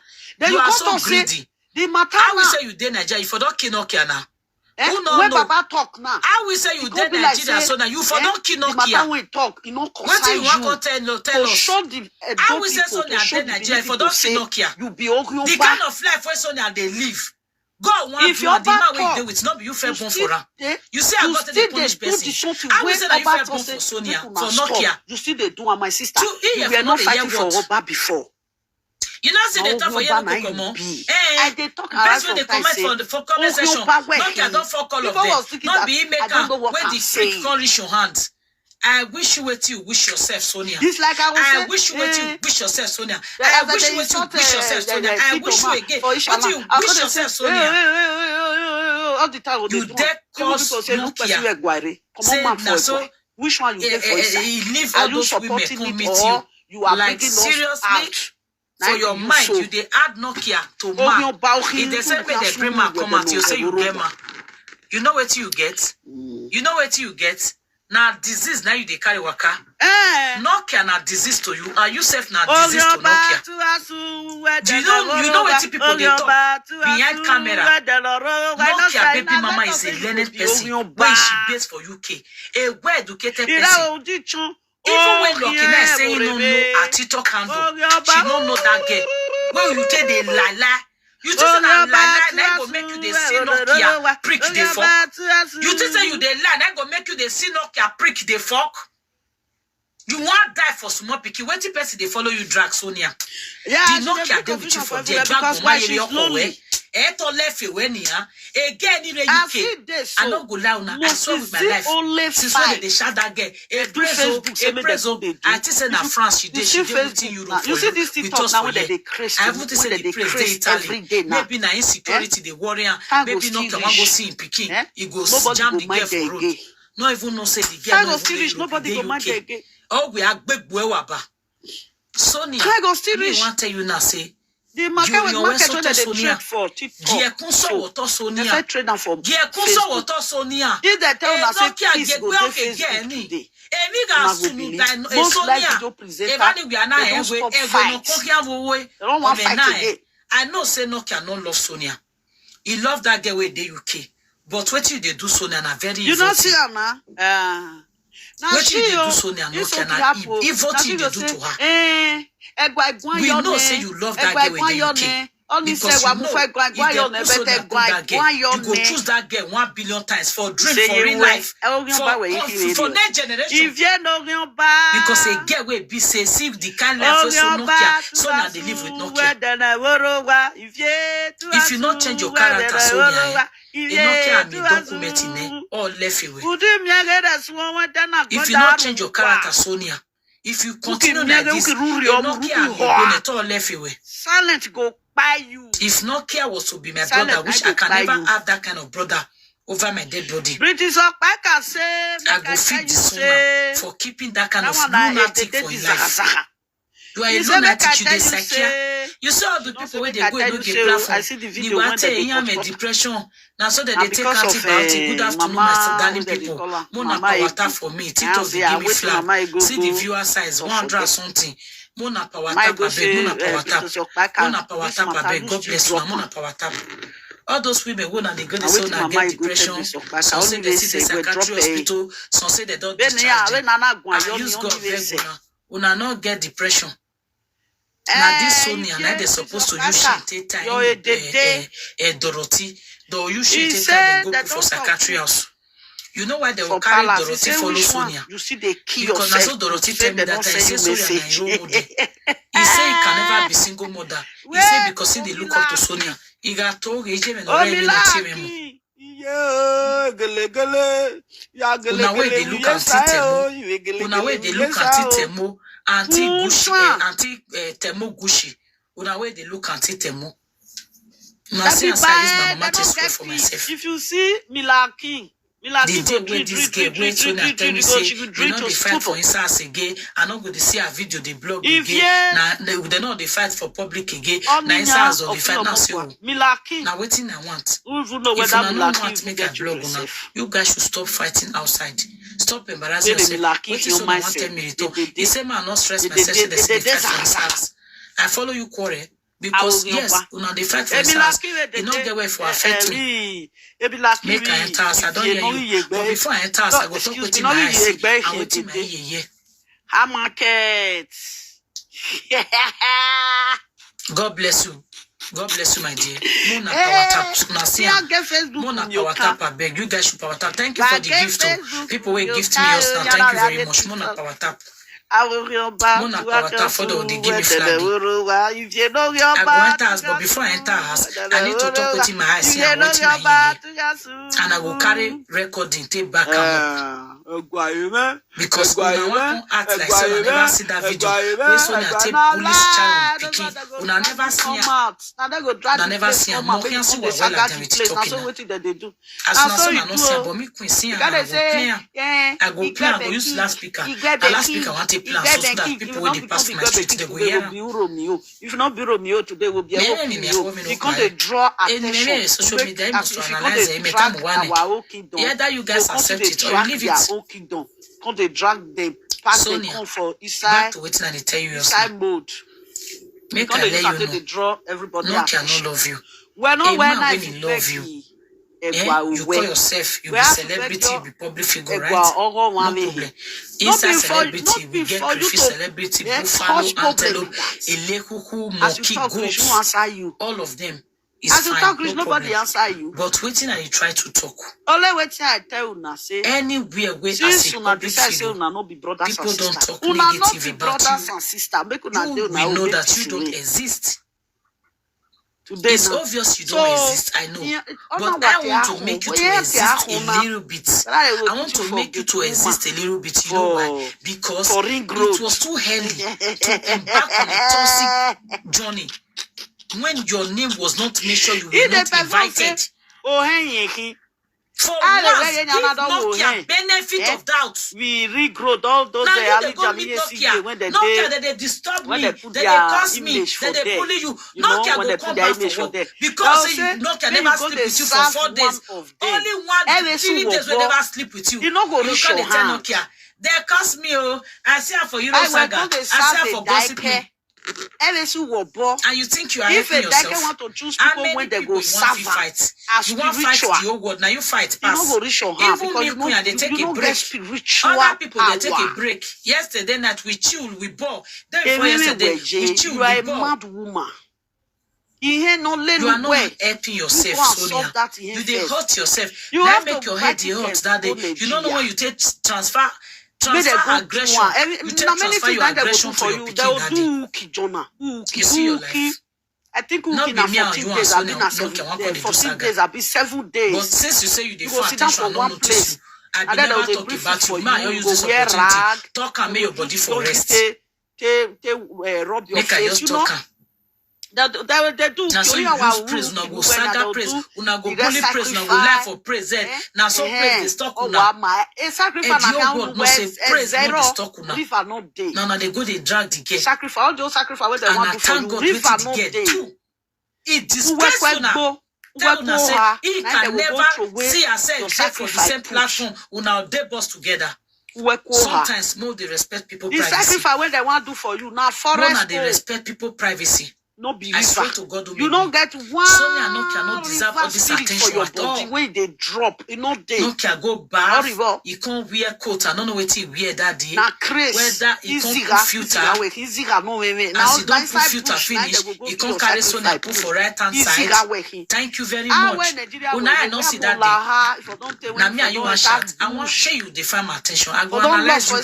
You are so greedy. How we say you dey Nigeria? You for don't kill Nokia now. Who know? When Baba talk now. How we say you dey Nigeria so now you for don't kill Nokia. The matter when talk, you know, what you want to tell us? Show the how we say Sonia dey Nigeria for don't kill Nokia. You be Ogyoba. The kind of life where Sonia they live. God want to the man where you do it, not be you fair born for her. You say I got the punish person. I will say that you fair born for Sonia, for Nokia. You see they do, and my sister. You were not fighting for Oba before. You know, say they talk for yellow Kokomo. And they talk that's when they comment for comment section. Nokia don't fuck all of them. Not be maker where the freak can reach your hands. I wish you what you wish yourself, Sonia. It's like I wish you what you wish yourself, Sonia. I wish you what you wish yourself, Sonia. I wish you again. What you wish yourself, Sonia. All the time, you dare cause Nokia. Say now so. Which one you get for yourself? Leave all those women come meet you. You are like seriously. For your mind, you they add Nokia to man. If they say me they bring man come out, you say you get man. You know what you get? You know what you get? Now disease now you they carry waka. Nokia na disease to you. Are you safe now disease to Nokia? Do you know what people they talk behind camera? Nokia baby mama is a learned person. Where she based for UK? A well educated person. Even when Lokina is saying no at TikTok handle, she don't know that girl. When you take the lie. You just say lie, go make you the see Nokia prick the fuck. You just say you the lie, go make you the see Nokia prick the fuck. You want die for small picky. When the person they follow you drag Sonia. Yeah, the Nokia they with you for their drag my your Eto left away niya. Again in the UK. I don't go down now. I saw with my life. Since when they shot that girl. A preso. I think say na France she did within Europe. You see this TikTok now when they crash. I haven't say the praise they Italy. Maybe na insecurity they worry. Maybe not can go see in Peking. He goes jam the girl for road. No even no say the girl. Nobody go mind again. Oh, we are big waba. Sonia, me want tell you now say. The market when they trade for TikTok. They say trade them for Facebook. If they tell us say please go to Facebook today, most likely to present they don't stop fight. They don't want fight again. I know say Nokia no love Sonia. He love that girl with the UK. But what you they do Sonia na very you don't see her now. What you they do Sonia Nokia na evil thing they do to her. We know say you love that girl with the UK. Because you know, you go choose that girl 1 billion times for dream, for real life, for next generation. Because a girl will be say, see the kind life with Nokia, so now they live with Nokia. If you not change your character, Sonia, Nokia me document in all left away. If you not change your character, Sonia, if you continue like this, Nokia will all left away. Silent go. By you. If Nokia was to be my brother, which I can never have that kind of brother over my dead body. British I can say, I go feed the son for keeping that kind of lunatic for his life. You are a lunatic, you dey You see all the people where they go and get platform. You want to have depression. Now so that they take antibiotics. Good afternoon, my darling people. Mona Pawata for me. TikTok they give me flag. See the viewer size 100 something. Mona Pawata pabe, Mona Pawata pabe. God bless you. Mona Pawata. All those women who na they go so na get depression. Some say they see the psychiatric hospital. Some say they don't discharge them. I use God very good. Una not get depression. Now this Sonia, now they supposed to use she take time. Dorothy, though you she take time they go for psychiatry house. You know why they will carry Dorothy follow Sonia? You see they kill because yourself. Because Dorothy tell me that I say Sonia na your mother. He say he can never be single mother. He say because he they look up to Sonia. He got told he even already not him. Yeah, gele gele. Ya gele Una way they gele. look at it, Una way they look at it, Temo. Anti Gushi, anti Temo Gushi. Una way they look at it, Temo. Una see and say my mama take swear for myself. If you see Mila King. The day when this girl went to na tell me say we no dey fight for inside as again. I no go to see a video they blog again. Now they no dey fight for public again. Now inside as they fight now say now waiting I want. If you no want make a blog now, you guys should stop fighting outside. Stop embarrassing yourself. What is someone want tell me return? He say man not stress myself. Say they fight for inside. I follow you quarrel. Because yes, una dey fight for inside. You no get way for affect me. Make I enter house, I don't hear you. But before I enter house, I go talk with my eyes. I will take my ear. How market? God bless you. God bless you, my dear. Mona power tap. Mona power tap. I beg you guys should power tap. Thank you for the gift. People will gift me yours now. Thank you very much. Mona power tap. Mona power tap for the give me flag. I go enter house, but before I enter house, I need to talk with my eyes. I want my ear. And I will carry recording, take back because una want to act like say una never see that video. When Sonia take police child picking, una never see her. Una never see her. More can see what well like them with talking. As soon as Sonia no see her, but me queen see her, I go play her. I go play her, I go use loudspeaker. And loudspeaker want to play her so that people when they pass my street, they go hear her. If not be Romeo today, will be Romeo. Because they draw attention. Social media, you must analyze it. Either you guys accept it or you leave it. Kingdom. Come they drag them pass the come for back to waiting and they tell you inside mode. Make I let you know. They draw everybody. No cannot love you. We're not when I love you. You call yourself, you be celebrity, you be public figure, right? No problem. Inside celebrity, we get Griffy celebrity, Buffalo, Antelope, Elekuku, Monkey, Goat, all of them. As you talk, no nobody answer you. But waiting and you try to talk. Only waiting I tell una say anywhere where since una decide say una no be brothers people and don't sisters. talk negative about brothers and sisters. Make una you. We know that you don't exist. Today it's obvious you don't exist, I know. But I want to make you to exist a little bit. I want to make you to exist a little bit. You know why? Because it was too early to embark on a toxic journey. When your name was not mentioned, you were not invited. For once, give Nokia benefit of doubt. We regrowed all those now they go meet Nokia. Nokia, they disturb me, they curse me, they bully you. Nokia go come back for work. Because Nokia never sleep with you for 4 days. Only 3 days we never sleep with you. You can't tell Nokia. They curse me, I see her for Euro Saga. I see her for Gossip Me. And you think you are helping yourself? If want to choose people when they go serve fight, you want fight the whole world. Now you fight pass. Even me, Queen, they take a break. Other people they take a break. Yesterday night we chill, we ball. Then for yesterday we chill, we ball. You are a mad woman. You are not helping yourself, Sonia. You they hurt yourself. You have make your head hurt that day. You don't know when you take transfer aggression. You take transfer your aggression to your picking daddy. You see your life. I think we can 14 days. I've been 14 days. I've been 7 days. But since you say you did attention, I don't notice you. I will never talk about you. Man, you use this opportunity. Talk and make your body for rest. Rub your face. You know. They do. Now so you use praise, una go saga praise, una go bully praise, una go lie for praise. Now so praise the stock una. A sacrifice na God no say praise not the stock una. River not day. No, they go they drag the girl. Sacrifice, all those sacrifice where they want to for you. River not day. It disgrace una. Tell una say he can never see herself get for the same platform. Una they boss together. Sometimes more they respect people privacy. The sacrifice where they want to do for you now forest. More they respect people privacy. No be I swear to God, you don't get one. Sonia Nokia not deserve all this attention for your at body. all. When they drop, you know they. Nokia go bath. You can't wear coat. I don't know what he wear that day. Now crazy. Whether he can't put filter. As he don't put filter finish, he can't carry Sonia put for right hand side. Thank you very much. When I don't see that day, now me and you want chat. I want share you the farm attention. I go analyze you.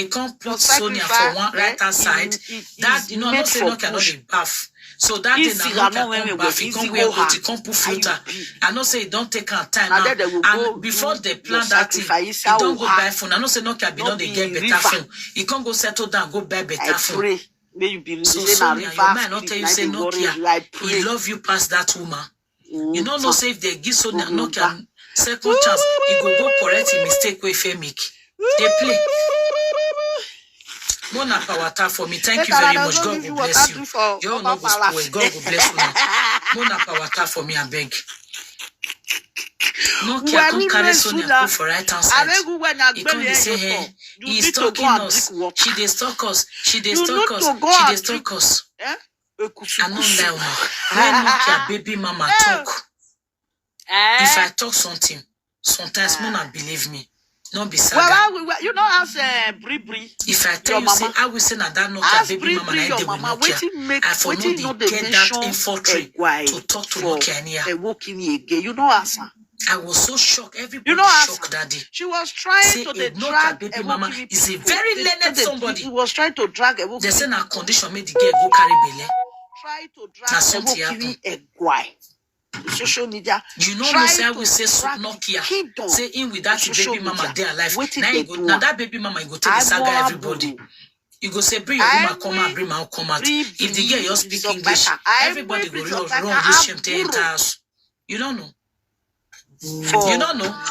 He can't put Sonia for one right hand side. That you know, not say Nokia not the bath. So that day now come back, he come wear what he come put filter. I know say he don't take her time now. And before they plan that thing, he don't go buy phone. I know say Nokia be don't they get better phone. He can't go settle down, go buy better phone. So Sonia, your man not tell you say Nokia, he love you past that woman. You don't know say if they give Sonia Nokia second chance, he go correct his mistake with Femik. They play. Mona Pawata for me. Thank you very much. God will bless you. You all know go spoil. God will bless you now. Mona Pawata for me, I beg. Nokia come carry Sonia go for right hand side. He come dey say, hey, he is stalking us. She dey stalk us. She dey stalk us. She dey stalk us. I know that when Nokia baby mama talk, if I talk something, sometimes Mona believe me. Not be saga. Well, you know, as Bri. If I tell you, say, I will say that Nokia baby mama na dey with Nokia. I for no dey get that infantry to talk to Nokia here. You know, as I was so shocked. Everybody shocked that day. She was trying to drag baby mama is a very learned somebody. She was trying to drag they say na condition made the girl go carry belle. Try to drag a social media. You know, say I will say Nokia. Say in with that baby mama they alive. Now that baby mama you go take the saga everybody. You go say bring your woman come out, bring my come out. If the girl you speak English, everybody go run this shame to enter house. You don't know. You don't know.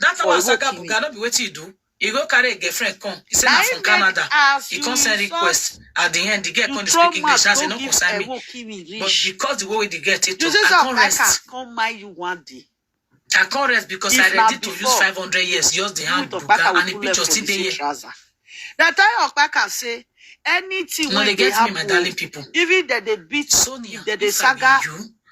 That's how Saga Buga not be what you do. You go carry a girlfriend come. He said from Canada. He can't send request. At the end, the girl can't speak English. I say no concern me. But because the way the girl take to, I can't rest. I can't rest because I ready to use 500 years. Use the hand Buga and the picture still there. That time Okpaka say anything when they get me, my darling people. Even that they beat Sonia, the Saga.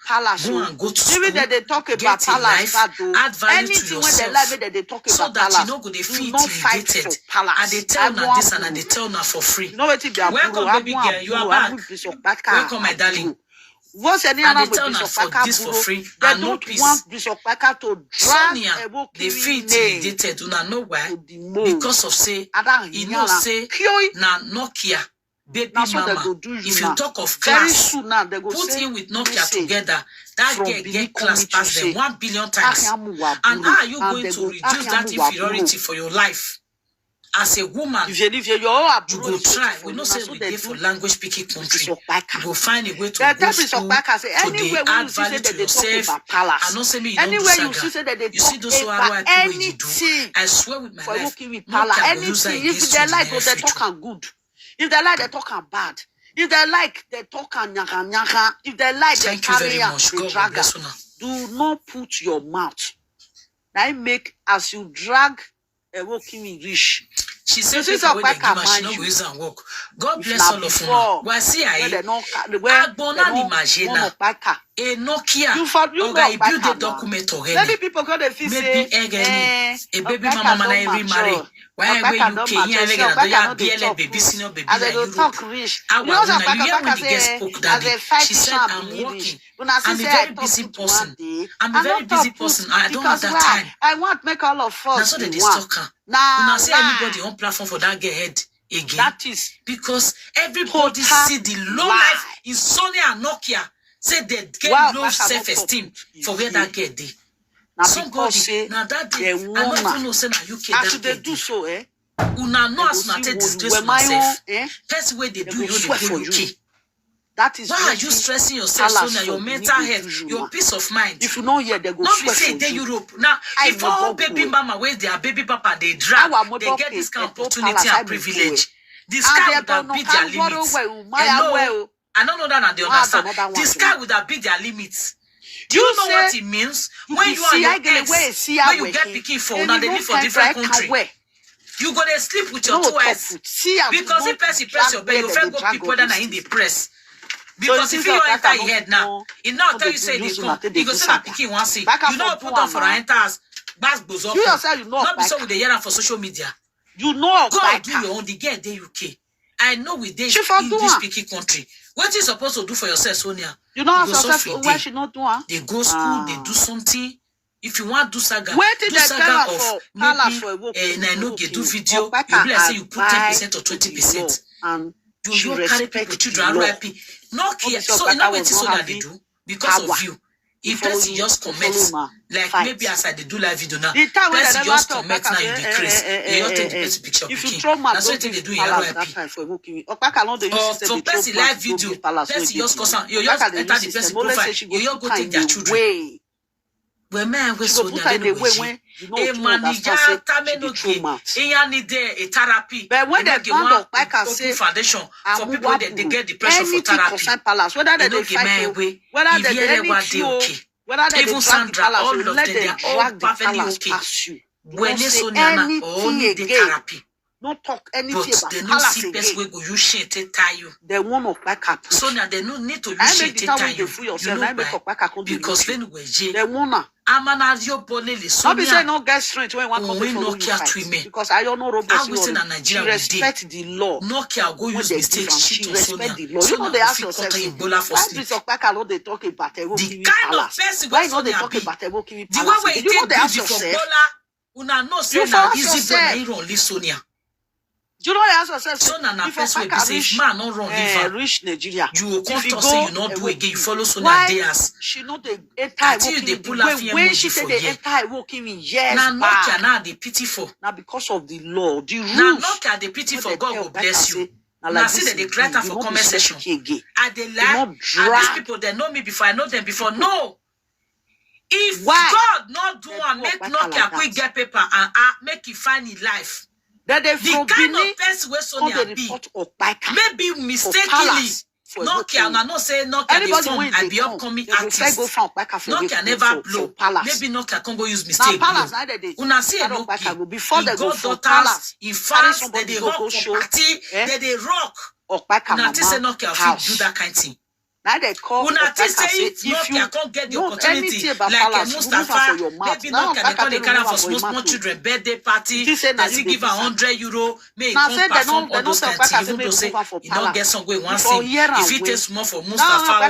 Palace. Go and go to school. Even that they talk about palace, add value to yourself. When they like that they talk so about that palace, you know go they feel intimidated. And they tell now this and they tell now for free. You know what it be? Welcome, baby girl. You are back. Welcome, my darling. What's any and they tell now for this for free. They don't want Bishop Paka to drag Sonia, they feel intimidated. Do not know why? Because of say, you know say, na Nokia. Baby mama, if you talk of class, put him with Nokia together, that girl get class past them 1 billion times. And how are you going to reduce that inferiority for your life? As a woman, you go try. We know say we dey for language speaking country. You go find a way to go school, to add value to yourself. I know say me you don't do saga. You see those RYP wey you do. I swear with my life, Nokia go use that against you in the future. If they like, they talk and bad. If they like, they talk and nyaka. If they like, they carry and they drag. Do not put your mouth. That make as you drag a walking rich. She says this is a back she no go use and work. God bless all of you. We see I. Agbona ni majena. A Nokia. You build a document already. Maybe people go to say a baby mama na remarry. Why we UK here again? Do you BL baby senior baby like Europe? I was when you hear when the guest spoke that day. She said I'm working. I'm a very busy person. I'm a very busy person. I don't have that time. I want to make all of us. That's what they talk. Now see anybody on platform for that girl head again. That is because everybody see the low life in Sonia and Nokia. Say they get low self-esteem for where that girl did. Somebody now that day, I don't even know say na UK that they do so, eh? Una know as una take disgrace myself. First way they do you they go UK. That is why are you stressing yourself so now your mental health, your peace of mind? If you know here, they go. Not be say they Europe. Now, if all baby mama where their baby papa they drag, they get this kind of opportunity and privilege. This guy would have beat their limits. I don't know that and they understand. This guy would have beat their limits. Do you know what it means when you are your ex, when you get picking for now they live for different country? You go to sleep with your two ex because if person press your bed, you first go pick whether na in the press. Because if you enter your head now, it now tell you say they come, you go say that picking one see. You know put on for our enters, bass goes up. Not be so with the hear for social media. You know go do your own. The girl dey UK. I know we dey in this picky country. What you supposed to do for yourself, Sonia? You know how why she not do? They go school, they do something. If you want to do saga of maybe and I know you do video, you be like say you put 10% or 20%. You carry people children RIP. No care. So you know what Sonia they do because of you. If person just comments, like maybe as I do live video now, person just comments now you decrease. You just take the person picture. If you throw my that's what they do in RIP. So person live video, person just cause you just enter the person profile, you just go take their children. When man we so near the way, a manager tamenoke, a need a therapy. But when they found like I say foundation for people that they get depression for therapy. Whether they fight, whether they whether they even Sandra, all of them, they are all perfectly okay. When they so near only the therapy. Not talk anything about they no see best way go you shit to tie you. They want to back up. So now they no need to use shit to tie you. You know why? Because when we they wanna. Amanazio bonelli. So not be say no get strength when one come to no care to me. Because I don't know robots. I will say in Nigeria respect the law. No care go use mistakes. She respect the law. You know they ask yourself. Why Prince of Paka no they talk about the kind of person why not they talk about the Woki the way we take beauty for Bola, una no say na easy boy na iron li Sonia. You know they ask yourself. So na first way be say if man no run liver reach Nigeria. You will come to say you not do again. You follow Sonia Diaz. She know the enter when she said they enter working in years now not now the pity for. Now because of the law, the rules. Now not the pity for God will bless you. Now see that they create for comment section. Are they lie? And these people they know me before I know them before. No. If God not do and make Nokia quick get paper and make it find in life. The kind of person where Sonia be, maybe mistakenly, Nokia, and I not say Nokia the phone, I be upcoming artist. Nokia never blow. Maybe Nokia can go use mistake blow. Una see a Nokia, before they go daughters, in fast, they rock for party, they rock. Una say Nokia fit do that kind of thing. Now they call Una say if Nokia can't get the opportunity like Mustafa, maybe Nokia they call the kind for small children birthday party. They still give €100. May come perform all those kind of things. Even though say you don't get some way one thing. If it takes more for Mustafa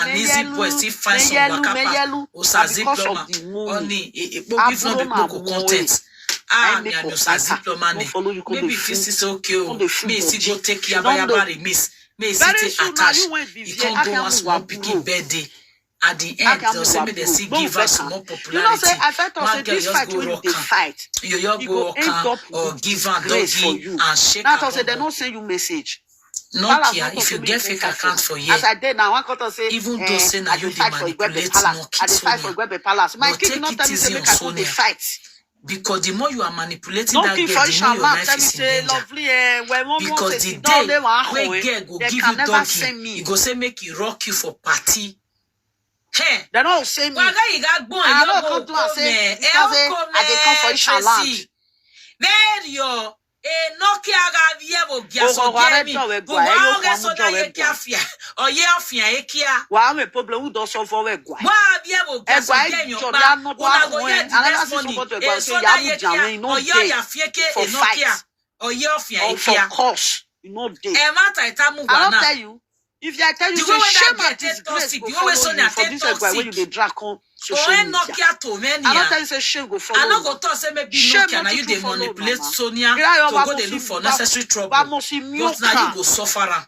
and Easy Boy still find some wakapa. Osazi ploma only it give no local content. Me and Osazi ploma ne. Maybe if it's okay, me still go take Yaba remix. May city attached. He can't go as one picking birthday. At the end, they'll say me they see give us more popularity. You know, say I felt also this fight when they fight. You go or give her doggy and shake her. Now say they don't send you message. Nokia, if you get fake account for you, as I did now, one quarter say even though say now you manipulate Nokia, my kid not tell me say make I go dey fight. Because the more you are manipulating that girl, the more your life is in danger. Because the day when girl go give you doggy, you go say make you rock you for party. Hey, they don't say me. I don't come to say I come for Ishaland. Mario, Nokia gaviebo giaso gemi. Buga so na yekiafia. Oye afia ekia. Wa me problem who do so for we gwa. Wa biebo giaso gemi o ba. Una go get this money. So na yekia. Oye ya fieke Nokia. Oye afia ekia. Of course, you know dey. E mata itamu gwa na. I tell you. If I tell you, say shame and disgrace go follow you for this guy when you dey drag on social media. Nokia to many. I don't tell you say shame go follow you. I don't go talk say maybe Nokia now you dey manipulate Sonia to go dey look for necessary trouble. But now you go suffer am.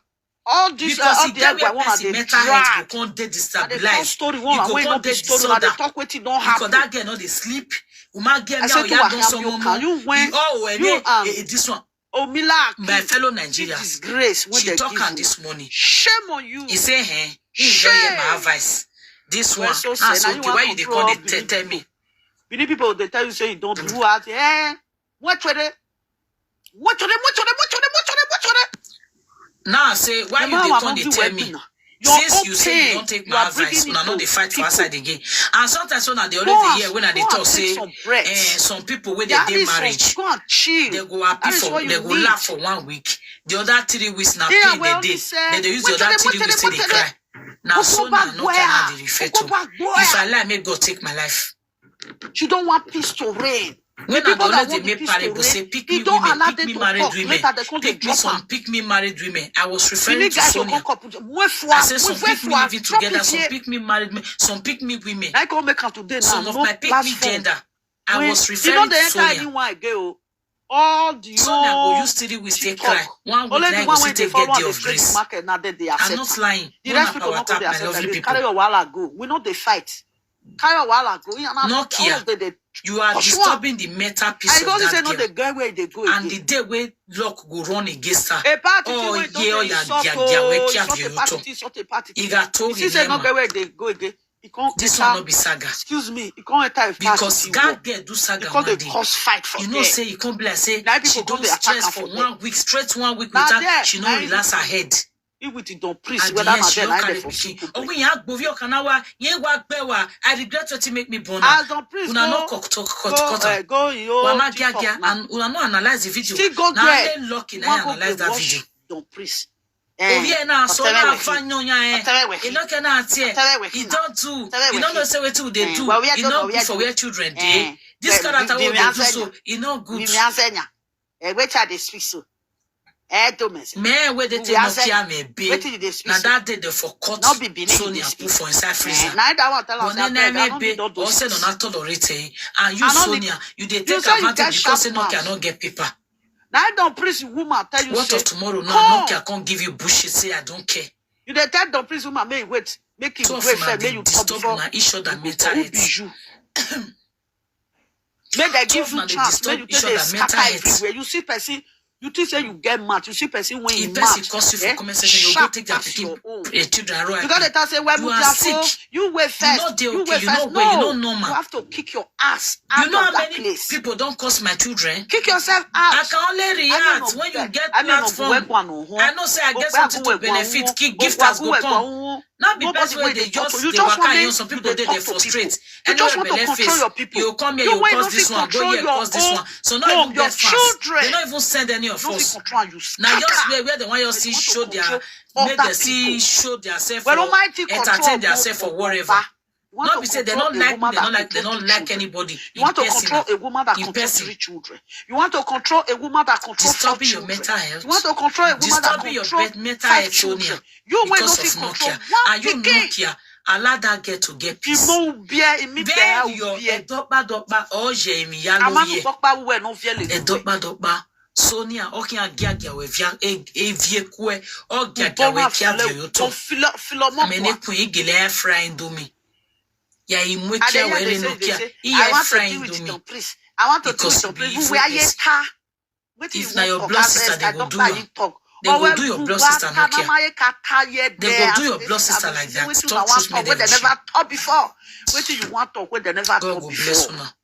All this because the guy wey person mental health go come dey destabilized. You go come dey disorder. Because that girl no dey sleep. Woman girl now ya don someone more. This one. Oh, Mila, my fellow Nigerians, she talk on this morning. Shame on you. He say, hey, he don't hear my advice. This one, so okay, why you they call it tell me? Many people, they tell you, say you don't do out. What? Now I say, why you they call it tell me? Since you say you don't take my advice, you know they fight for outside again. And sometimes when they always hear when they talk, say some people when they did marriage, they go happy for, they go laugh for 1 week. The other 3 weeks now pain they did. Then they use the other 3 weeks till they cry. Now so now no can they refer to. If I lie, may God take my life. You don't want peace to reign. When I don't they make parable say pick me women, pick me married women, pick me married women. I was referring to Sonia. I said some pick me living together, some pick me married men, some pick me women. Some of my pick me gender. I was referring to Sonia. all the Sonia go use 3 weeks to cry. 1 week then go see take get day of grace. I'm not lying. The rest people not they accept. Carry your wala go. We know they fight. Carry your wala go. Nokia. You are disturbing the meta piece of that girl. The girl where they go and the day where luck go run against her. Oh yeah, you got told him. Say no girl where they go again. This one not be saga. Excuse me, you can't enter because God get do saga one day. Cause fight for you know, say you can't be like say she don't stress for 1 week, straight 1 week without she no relax her head. If we don't preach whether not then I for oh we have bovi okanawa ye wa gbewa I regret what you make me born as don't preach una no cut go yo wa magia and una no analyze the video now they lucky na analyze that video don't preach oye na so na fanyonya e no can atie e don't do you don't know say wetin they do you know good for where children dey this character wey dey do so e no good me azenya which are they speak so me where they take Nokia me be na that day they for cut Sonia put for inside freezer na that one tell us that me also no not tolerate and you Sonia you dey take advantage because say Nokia no get paper. Now I don't preach woman tell you what say of tomorrow now Nokia can't give you bullshit say I don't care. You dey tell don't preach woman make wait make him wait for make you talk before each other mental health. Make they give you chance make you take the scatter everywhere. You see person you think say you get mad. You see person when you mad. If person cost you for comment section, you go take their children. You got the time say when you are sick. You wait first. You wait first. No, you don't know man. You have to kick your ass out of that place. You know how many people don't cost my children? Kick yourself out. I can only react when you get platform. I know say I get something to benefit. Kick gifters go come. Not because when they just waka you some people they frustrate. You just want to control your people. You come here, you cause this one, go here, cause this one. So now you get fast. They don't even send any of us. Now just where they want you see show their make them see show themselves or entertain themselves or whatever. Not be say they don't like anybody. You want to control a woman that controls 3 children. You want to control a woman that controls 4 children. Your mental health. You want to control a woman that controls 5 children. You will not control one Nokia. Allow that girl to get peace. Then your edokpa oje mi yaloye. Edokpa. Sonia okin agiagia we via eviekwe ogiagia we kiavio yoto. Mene kun igile frying domi. Ya imwekia we Nokia. Iya frying domi. I want to do it. We are yet. If na your blood sister they go do you. They go do your blood sister Nokia. They go do your blood sister like that. Talk truth me they never talk before. What do you want talk when they never talk before? God go bless una.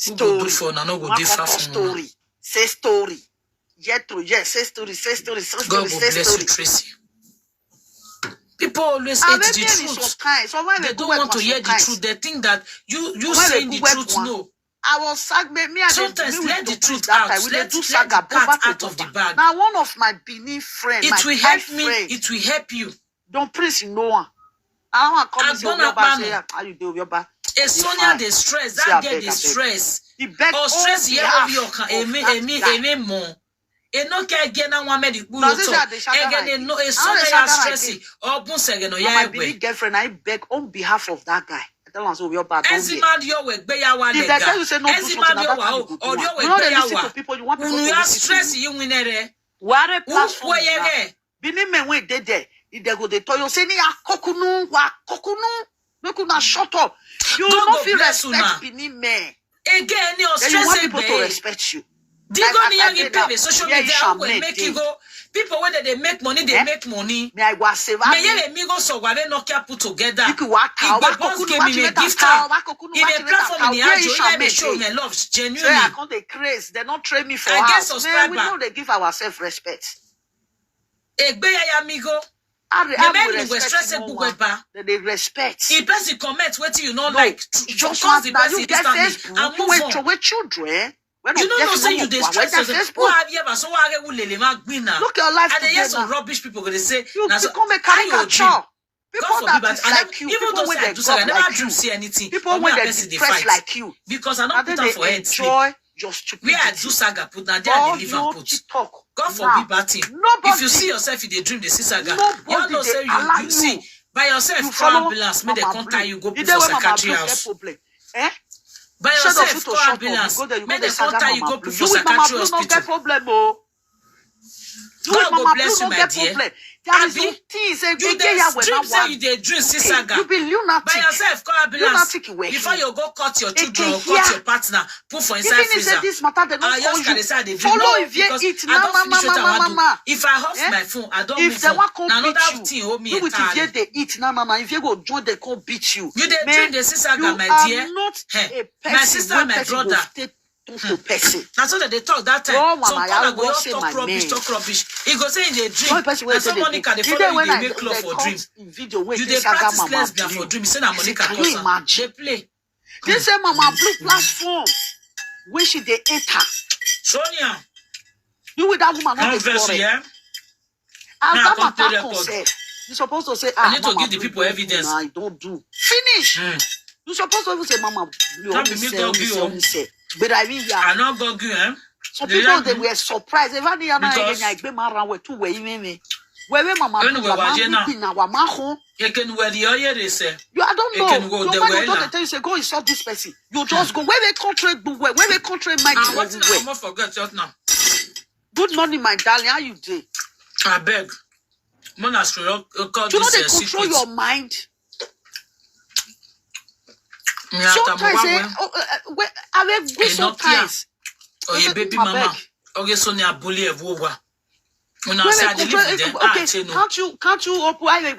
Who go do for na no go do far from story. Say story. Yet to yes, say story. God will bless you, Tracy. People always hate the truth. So they don't want to hear the truth. They think that you saying the truth. No. I was sometimes let the truth out. Let the cat out of the bag. Now one of my Benin friends, it will help me. It will help you. Don't preach no one. I don't want to come to your back. How you do your back? A Sonia the stress. That get the stress. Or stress here over your more. Enoke again na one medic bulo to again no Sonia stressy or bunsege no ya egbe. My girlfriend I beg on behalf of that guy. Tell us we are bad. Ezimadio we gbe ya wa lega. Ezimadio wa o dio we gbe ya wa. Unu ya stress you winere. Ware platform. Bini men we dey there. If they go dey tell you say ni akokunu wa kokunu. Make una shut up. You no feel respect Bini men. Again your stress you want people to respect you. Digo ni yangi pay social media will make you go. People when they make money, they make money. Me I was save. Me yele migo so wale Nokia put together. You work out. If the boss gave me a gift, if the platform in the ajo, they show me love genuinely. So I can't they craze. They not train me for I guess subscriber. We know they give ourselves respect. Egbe ya migo. The men we stress they respect. If person comment what you not like, just cause the person instantly and move on. With children. You don't know say you dey stress yourself. Who have you ever so who ulele ma gbin na? Look your life today. And they hear some rubbish people go dey say you become a caricature. People that is like you. Even though I do so, I never dream see anything. People when they depressed like you. Because I don't put them for head sleep. Your stupidity. Where I do saga put now, there I live and put. God forbid bad thing. If you see yourself in the dream, they see saga. You don't know say you see by yourself. Call ambulance, make they come tie you go put for psychiatry house. By yourself, Yourself, call ambulance. Make the call time you go put for psychiatry hospital. No get problem, oh. God go bless you, my dear. There is no things. You dream say you dey dream, Sisaga. You be lunatic. By yourself, call ambulance. Before you go cut your children or cut your partner, put for inside freezer. Even if this matter, they don't call you. Follow if you eat. I don't finish what I want to do. If I off my phone, I don't move on. Another thing hold me a card. If they eat, if you go join, they can't beat you. You dey dream the Sisaga, my dear. You are not a person. My sister, my brother. That's what they talk that time. Some people go just talk rubbish. He go say in the dream. And some Monica, they follow you, they make love for dream. You they practice lesbian for dream. You say that Monica cause they play. They say Mama Blue platform. When she they enter. Sonia. You with that woman not the story. As that matter concern, you supposed to say, I need to give the people evidence. I don't do. Finish. You supposed to even say Mama Blue. But I mean, yeah. I not go good, so people they were surprised. If I didn't know I be married with two way me. Where Mama Blue now, you can wear the oil they say. You I don't know. You can go the way now. Tell you say go insult this person. You just go where they country do where they country might do where. I won't forget just now. Good morning, my darling. How you doing? I beg. Monastery, call you know they control your mind. Sometimes, I will go sometimes. Oh, your baby mama. Okay, Sonia bully a wowa. When I say I deliver them, can't you open where they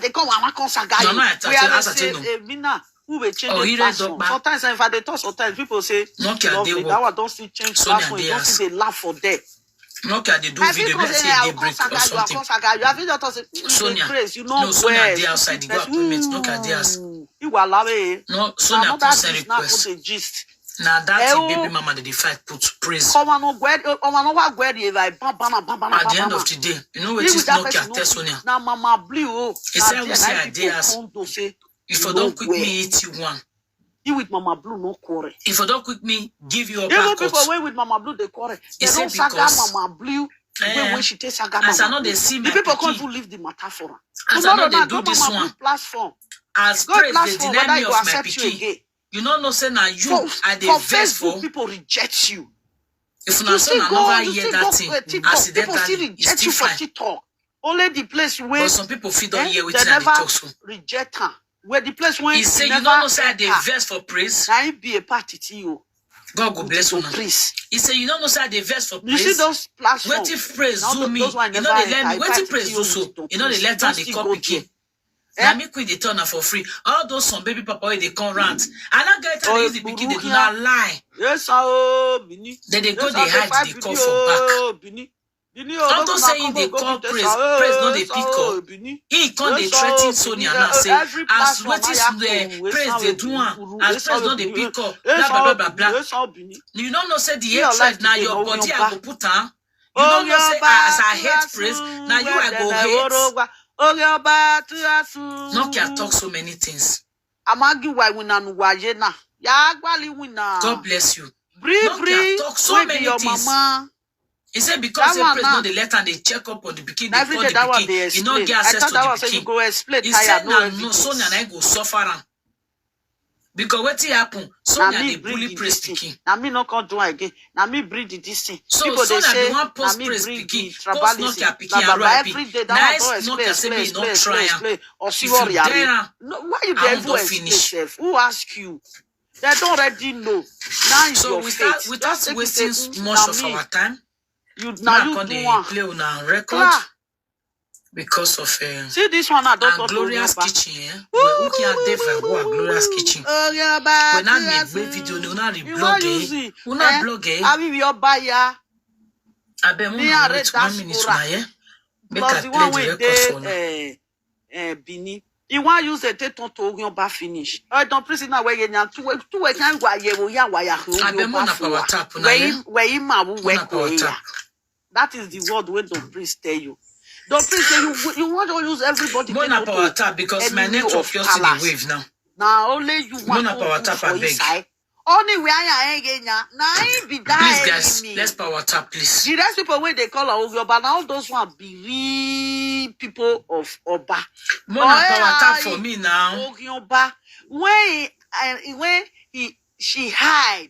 come and come saga you? No, I say Mina, who will change the platform? Sometimes if I they talk, sometimes people say, that one don't see change platform. You don't see they laugh for that. No, can they do video? Let's say they break or something. You have not say Sonia. You know, no, Sonia they outside. They go appointment. No, can they ask? You allow it. No, Sonia post a request. Now that's a baby mama that they fight put praise. At the end of the day, you know what is Nokia tell Sonia? Now Mama Blue. It's how we say ideas. If you don't quick me 81. You with Mama Blue no quarrel. If you don't quick me, give you a back. People away with Mama Blue they quarrel. They don't saga Mama Blue. When she takes saga Mama Blue. The people can't even leave the matter for her. As I know they do this one. Platform. As praise they deny me of my pikin. You know say now you are the best for people reject you. If you say never hear that thing, accidentally reject you for TikTok. Only the place where but some people feel don't hear what they talk so. Reject her. Where the place when he say you don't know say they verse for praise. Now it be a party to you. God go bless you now. He say you don't know say they verse for praise. You see those platforms. Wait if praise zoom me. You know they let me. Wait if praise do so. You know they let her they copy pikin. Now me quit the turner for free. All those some baby papa where they come rant. I not get to use the pikin they do not lie. Yes, Bini. Then they go they hide the call for back. All those saying they call praise not they pick up. He can't they threaten Sonia now say as what is the praise they do as praise not they pick up blah blah blah blah. You don't know say the hatred now your body I go put on. You don't know say as I hate praise now you I go hate. Nokia talk so many things. God bless you. Nokia talk so many things. He said because the president they let and they check up on the pikin, they call the pikin, he not get access to the pikin. He said no, Sonia and I go suffer am. Because what happen? Sonia they bully praise pikin. Now me not can do again. Now me breed this thing. So Sonia the one post praise pikin, post Nokia pikin and RIP. Nice Nokia say me not try am. If you dare am, why you don't finish? Who ask you? They don't already know. Now is your fate. So without wasting much of our time. You now you do one play on our record because of see this one I don't Glorious Kitchen. We're looking at David Glorious Kitchen. When I make video, you not reblog it. You not blog it. I will your buyer. I be more than 1 minute now, yeah. Make I play the record for now. Bini. You want use the teton to your bar finish. I don't press now where you now to a time where you will ya wire. I be more than power tap. Where you ma work power tap. That is the word when the priest tell you. The priest say you want to use everybody. More than power tap because my network just in the wave now. Now only you want to power tap I beg. Only where I ain't now. Now I be dying. Please guys, let's power tap please. The rest people when they call Ogyo, but now those one be real people of Oba. More than power tap for me now. Ogyoba when he she hide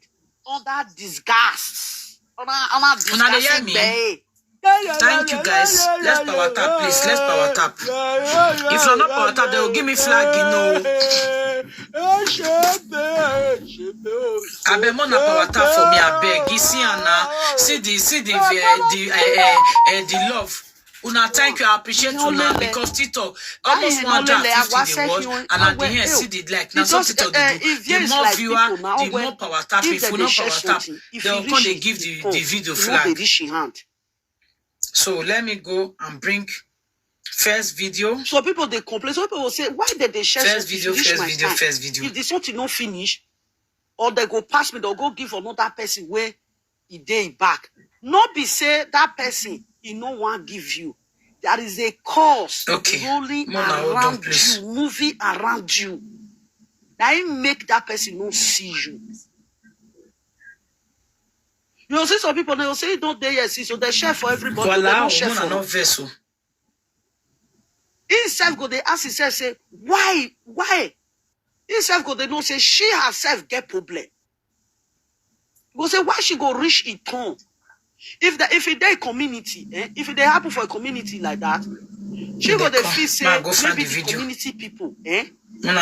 under disgust. Under disgusting bay. Thank you guys. Let's power tap, please. Let's power tap. If you're not power tap, they will give me flag, you know. Abemona power tap for me, I beg. See the love. Una thank you, I appreciate Una because TikTok almost 150 the watch, and at the end see the like. Now some TikTok they do. The more viewer, the more power tap. If you not power tap, they will come and give the video flag. So let me go and bring first video. So people they complain. So people will say, why did they share first video? If the something not finish, or they go pass me, they'll go give another person where he day back. Not be say that person he no one give you. There is a cause rolling around you, moving around you. That make that person not see you. You know, see some people they will say don't they yes, so they share for everybody. They don't share for no vessel. Himself go they ask himself say why? Himself go they know say she herself get problem. Go say why she go reach it home. If it dey community, if it dey happen for a community like that, she go they feel say maybe the community people, they do and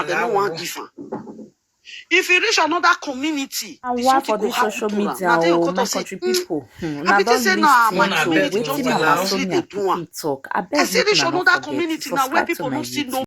they don't want give her. If you reach another community, and what for the social media or my country people, I don't say no, I see reach another community now where people don't still know.